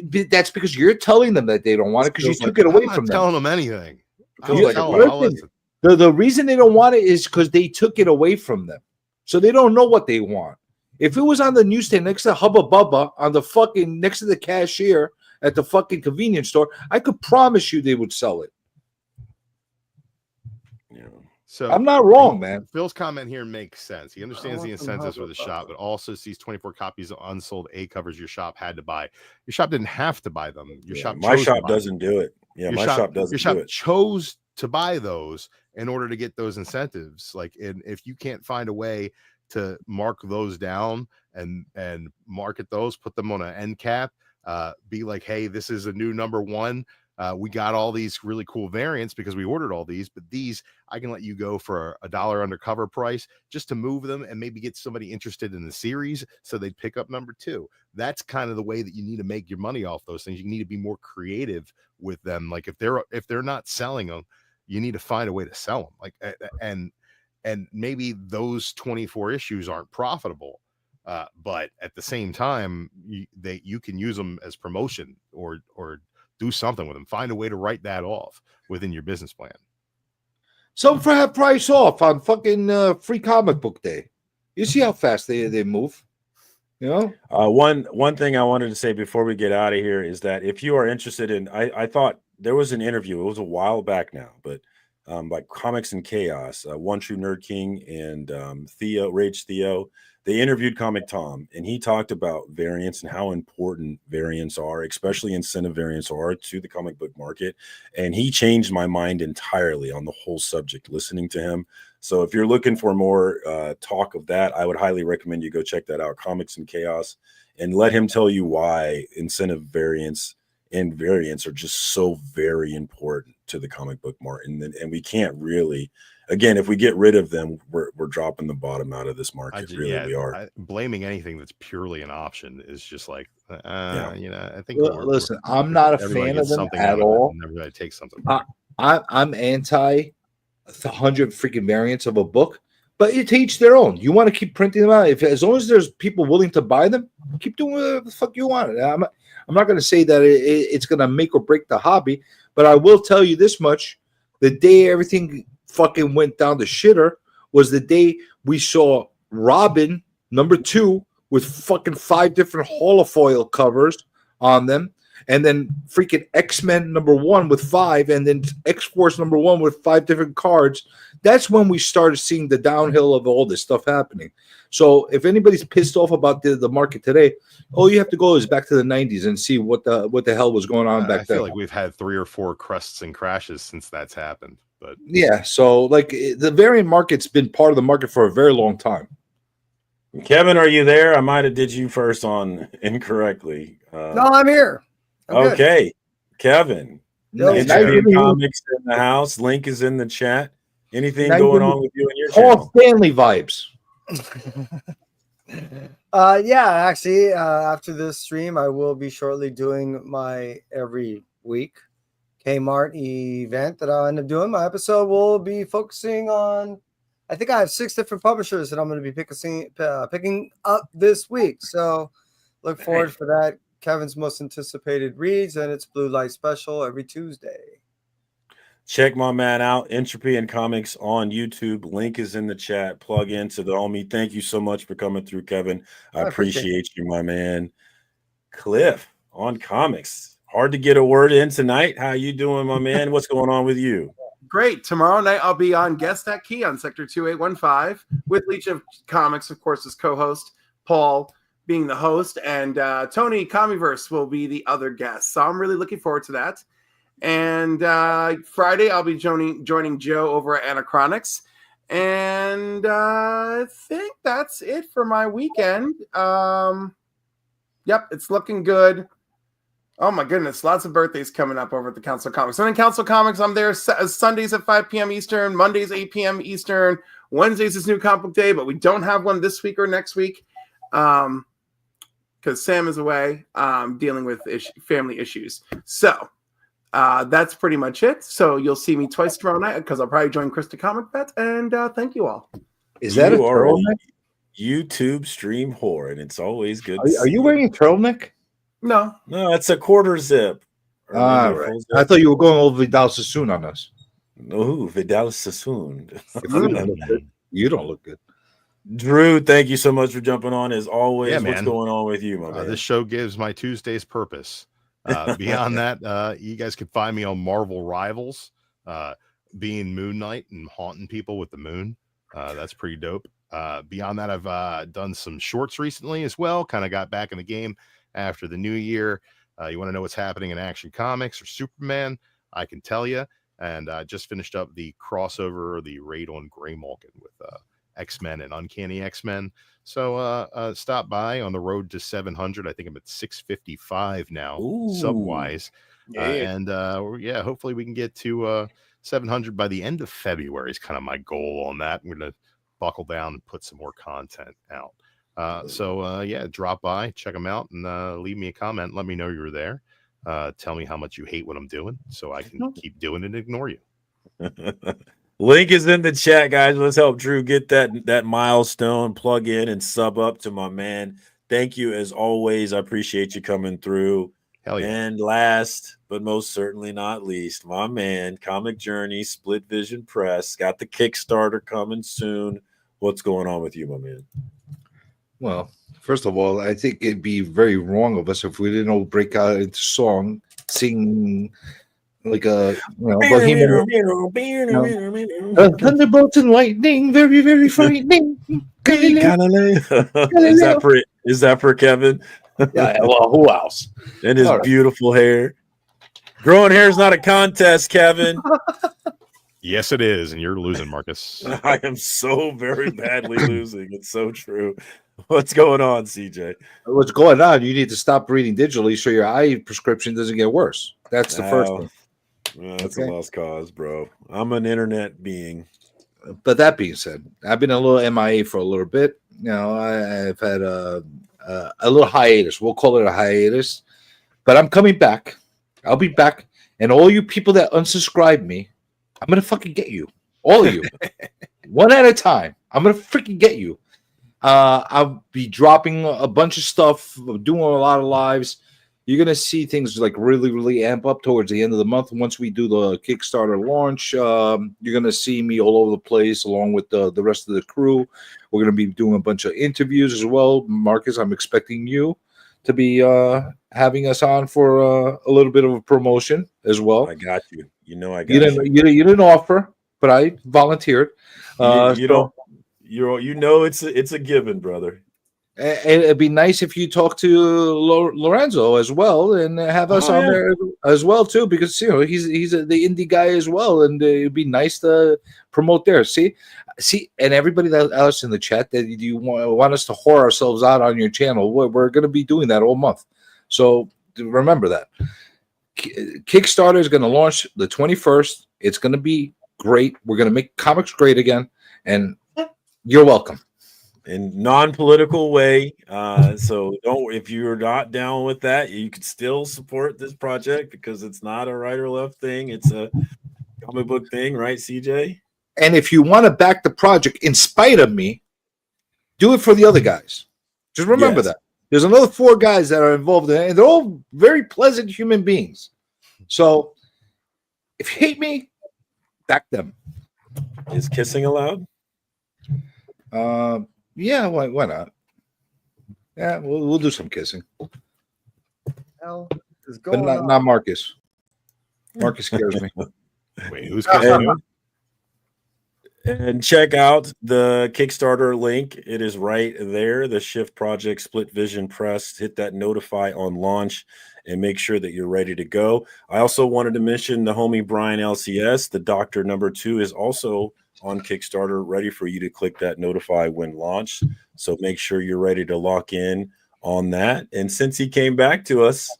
that's because you're telling them that they don't want it because you took it away from them. Telling them anything. The reason they don't want it is because they took it away from them. So they don't know what they want. If it was on the newsstand next to Hubba Bubba, on the fucking next to the cashier at the fucking convenience store, I could promise you they would sell it. Yeah. So I'm not wrong, man. Phil's comment here makes sense. He understands the incentives for the shop, but also sees 24 copies of unsold A covers your shop had to buy. Your shop didn't have to buy them. Your shop, my shop doesn't do it. Yeah, my shop doesn't. Your shop do it. chose to buy those in order to get those incentives. Like, and if you can't find a way to mark those down and market those, put them on an end cap, be like, hey, this is a new number one. We got all these really cool variants because we ordered all these, but these I can let you go for $1 under cover price just to move them and maybe get somebody interested in the series so they'd pick up number 2. That's kind of the way that you need to make your money off those things. You need to be more creative with them. Like if they're not selling them, you need to find a way to sell them. Like and maybe those 24 issues aren't profitable, but at the same time, you can use them as promotion or do something with them. Find a way to write that off within your business plan. Some for half price off on fucking free comic book day. You see how fast they move. You know. One thing I wanted to say before we get out of here is that if you are interested in, I thought there was an interview. It was a while back now, but like Comics and Chaos, One True Nerd King and Rage Theo. They interviewed Comic Tom, and he talked about variants and how important variants are, especially incentive variants are to the comic book market. And he changed my mind entirely on the whole subject, listening to him. So if you're looking for more talk of that, I would highly recommend you go check that out, Comics and Chaos, and let him tell you why incentive variants and variants are just so very important to the comic book market. And we can't really, again, if we get rid of them, we're dropping the bottom out of this market. We are. Blaming anything that's purely an option is just like, I think. Listen, I'm not a fan of them at all. Everybody takes something. I'm anti 100 freaking variants of a book, but to each their own. You want to keep printing them out. As long as there's people willing to buy them, keep doing whatever the fuck you want. I'm not going to say that it's going to make or break the hobby, but I will tell you this much: the day everything fucking went down the shitter was the day we saw Robin #2 with fucking 5 different holofoil covers on them, and then freaking X-Men #1 with 5, and then X-Force #1 with 5 different cards. That's when we started seeing the downhill of all this stuff happening. So if anybody's pissed off about the market today, all you have to go is back to the 90s and see what the hell was going on back then. I feel like we've had 3 or 4 crusts and crashes since that's happened. But yeah, so like the variant market's been part of the market for a very long time. Kevin, are you there? I might have did you first on incorrectly. No, I'm here. Okay, good. Kevin. No, Comics in the house. Link is in the chat. Anything going on with you and your Paul Stanley vibes? Yeah, actually, after this stream, I will be shortly doing my every week Kmart event that I'll end up doing. My episode will be focusing on, I think I have 6 different publishers that I'm going to be picking up this week. So look forward for that. Kevin's most anticipated reads, and it's Blue Light Special every Tuesday. Check my man out, Entropy and Comics on YouTube. Link is in the chat. Plug into the homie. Thank you so much for coming through, Kevin. I appreciate you, my man. Cliff on Comics. Hard to get a word in tonight. How you doing, my man? What's going on with you? Great. Tomorrow night, I'll be on Guest at Key on Sector 2815 with Leech of Comics, of course, as co-host, Paul being the host, and Tony Comiverse will be the other guest. So I'm really looking forward to that. And Friday, I'll be joining Joe over at Anachronics. And I think that's it for my weekend. Yep, it's looking good. Oh, my goodness. Lots of birthdays coming up over at the Council of Comics. And in Council of Comics, I'm there Sundays at 5 p.m. Eastern, Mondays 8 p.m. Eastern. Wednesdays is New Comic Book Day, but we don't have one this week or next week because Sam is away dealing with family issues. So that's pretty much it. So you'll see me twice tomorrow night because I'll probably join Krista Comic Bet. And thank you all. Is that a turtleneck? YouTube stream whore, and it's always good. Are you wearing a turtleneck? No, it's a quarter zip. Right. Zip. I thought you were going over Vidal Sassoon on us. No, Vidal Sassoon. You don't look good. Drew, thank you so much for jumping on as always. Yeah, what's going on with you, my man? This show gives my Tuesdays purpose. Beyond that, you guys can find me on Marvel Rivals. being Moon Knight and haunting people with the moon. That's pretty dope. Beyond that, I've done some shorts recently as well. Kind of got back in the game after the new year. You want to know what's happening in Action Comics or Superman? I can tell you. And just finished up the crossover, the raid on Grey Malkin with X-Men and Uncanny X-Men. So stop by on the road to 700. I think I'm at 655 now, sub-wise. Yeah. Hopefully we can get to 700 by the end of February is kind of my goal on that. I'm going to buckle down and put some more content out. Drop by, check them out, and leave me a comment. Let me know you're there. Tell me how much you hate what I'm doing so I can keep doing it and ignore you. Link is in the chat, guys. Let's help Drew get that milestone. Plug in and sub up to my man. Thank you as always. I appreciate you coming through. Hell yeah. And last but most certainly not least, my man, Comic Journey, Split Vision Press, got the Kickstarter coming soon. What's going on with you, my man? Well, first of all, I think it'd be very wrong of us if we didn't all break out into song, sing like a bohemian. Thunderbolts and lightning, very, very frightening. Is that for Kevin? Yeah, well, who else? And his beautiful hair. Growing hair is not a contest, Kevin. Yes, it is, and you're losing, Marcus. I am so very badly losing. It's so true. What's going on, CJ? What's going on? You need to stop reading digitally so your eye prescription doesn't get worse. That's the first thing. That's a lost cause, bro. I'm an internet being. But that being said, I've been a little MIA for a little bit. I've had a little hiatus. We'll call it a hiatus. But I'm coming back. I'll be back. And all you people that unsubscribe me, I'm going to fucking get you. All of you. One at a time. I'm going to freaking get you. I'll be dropping a bunch of stuff, doing a lot of lives. You're going to see things like really, really amp up towards the end of the month. Once we do the Kickstarter launch, you're going to see me all over the place along with the rest of the crew. We're going to be doing a bunch of interviews as well. Marcus, I'm expecting you to be having us on for a little bit of a promotion as well. I got you. I got you. You didn't offer, but I volunteered. It's a given, brother. It'd be nice if you talk to Lorenzo as well and have us on there as well too, because he's the indie guy as well, and it'd be nice to promote there. See, and everybody else in the chat that you want us to whore ourselves out on your channel, we're going to be doing that all month. So remember that Kickstarter is going to launch the 21st. It's going to be great. We're going to make comics great again, and you're welcome. In non-political way. So if you're not down with that, you can still support this project because it's not a right or left thing. It's a comic book thing, right, CJ? And if you want to back the project in spite of me, do it for the other guys. Just remember that. There's another 4 guys that are involved in it, and they're all very pleasant human beings. So if you hate me, back them. Is kissing allowed? Yeah, why not? Yeah, we'll do some kissing. Hell is going but not Marcus. Marcus scares me. Wait, who's kissing you? And check out the Kickstarter link. It is right there. The Shift Project Split Vision Press. Hit that notify on launch and make sure that you're ready to go. I also wanted to mention the homie Brian LCS. The Doctor #2 is also on Kickstarter, ready for you to click that notify when launched. So make sure you're ready to lock in on that. And since he came back to us,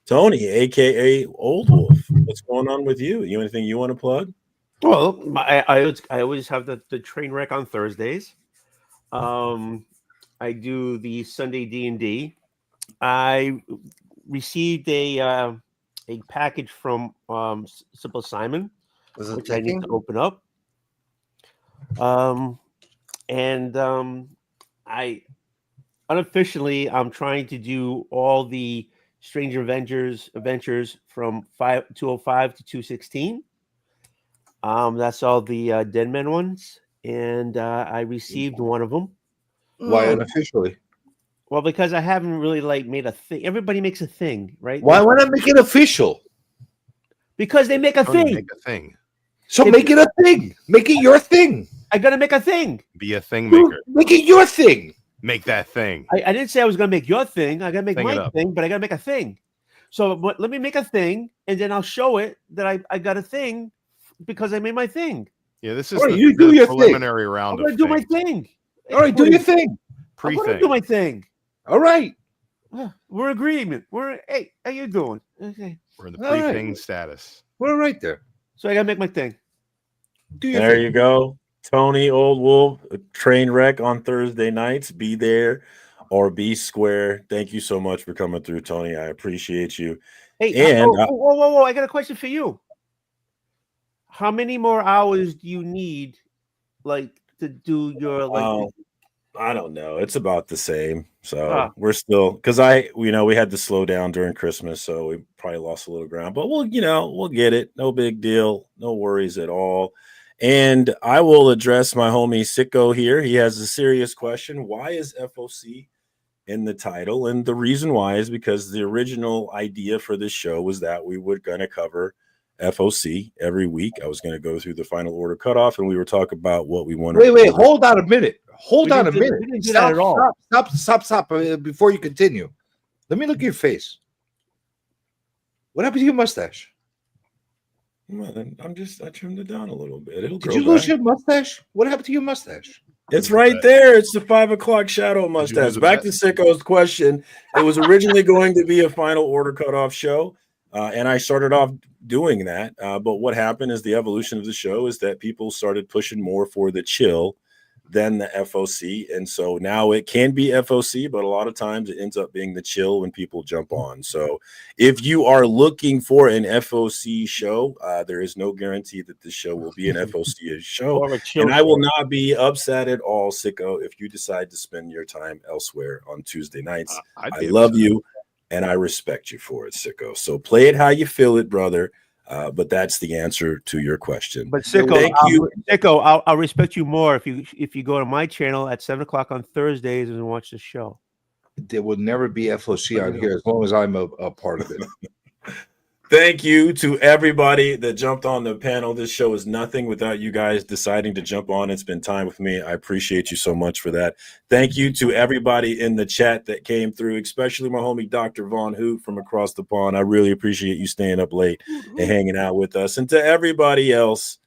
Tony, aka Old Wolf, what's going on with you? Anything you want to plug? Well, I always have the train wreck on Thursdays. I do the Sunday D&D. I received a package from Simple Simon, which I need to open up. I unofficially I'm trying to do all the Stranger adventures from 205 to 216. That's all the Dead Men ones, and I received one of them. Why unofficially? Well, because I haven't really made a thing. Everybody makes a thing, right? Why not make it official? Because they make a thing. Make a thing. So make it a thing. Make it your thing. I gotta make a thing. Be a thing maker. Make it your thing. Make that thing. I didn't say I was gonna make your thing. I gotta make Thing it my up. thing, but I gotta make a thing. So let me make a thing, and then I'll show it that I got a thing because I made my thing. Yeah, this is All right, the, you do the your preliminary I'm round gonna of do my things. thing. All right, do your thing. I'm gonna Pre-thing. do my thing. All right. We're in agreement. Hey, how you doing? Okay. We're in the All right. pre-thing status. We're all right there. So I gotta make my thing. Do your There thing. you go. Tony Old Wolf, a train wreck on Thursday nights. Be there or be square. Thank you so much for coming through, Tony. I appreciate you. Hey, And whoa! I got a question for you. How many more hours do you need, like, to do your like? I don't know. It's about the same. So Ah. we're still because we had to slow down during Christmas, so we probably lost a little ground. But we'll get it. No big deal. No worries at all. And I will address my homie Sicko here. He has a serious question. Why is FOC in the title? And the reason why is because the original idea for this show was that we were going to cover FOC every week. I was going to go through the final order cutoff, and we were talking about what we wanted. Wait, hold on a minute. Hold on a minute. We didn't do that at all. Stop before you continue. Let me look at your face. What happened to your mustache? Well, then I trimmed it down a little bit. It'll Did grow you lose back. your mustache? What happened to your mustache? It's right there. It's the 5 o'clock shadow mustache. Back to Sicko's question. It was originally going to be a final order cutoff show, and I started off doing that. But what happened is the evolution of the show is that people started pushing more for the chill than the FOC. And so now it can be FOC, but a lot of times it ends up being the chill when people jump on. So if you are looking for an FOC show, there is no guarantee that this show will be an FOC show. And I will not be upset at all, Sicko, if you decide to spend your time elsewhere on Tuesday nights. I love you and I respect you for it, Sicko. So play it how you feel it, brother. But that's the answer to your question. But Sicko, I'll respect you more if you go to my channel at 7 o'clock on Thursdays and watch the show. There will never be FOC on here as long as I'm a part of it. Thank you to everybody that jumped on the panel. This show is nothing without you guys deciding to jump on and spend time with me. I appreciate you so much for that. Thank you to everybody in the chat that came through, especially my homie Dr. Von Hoot from across the pond. I really appreciate you staying up late and hanging out with us. And to everybody else,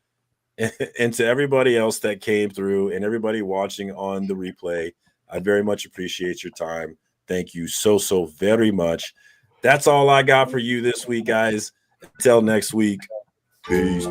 that came through and everybody watching on the replay, I very much appreciate your time. Thank you so very much. That's all I got for you this week, guys. Until next week, peace.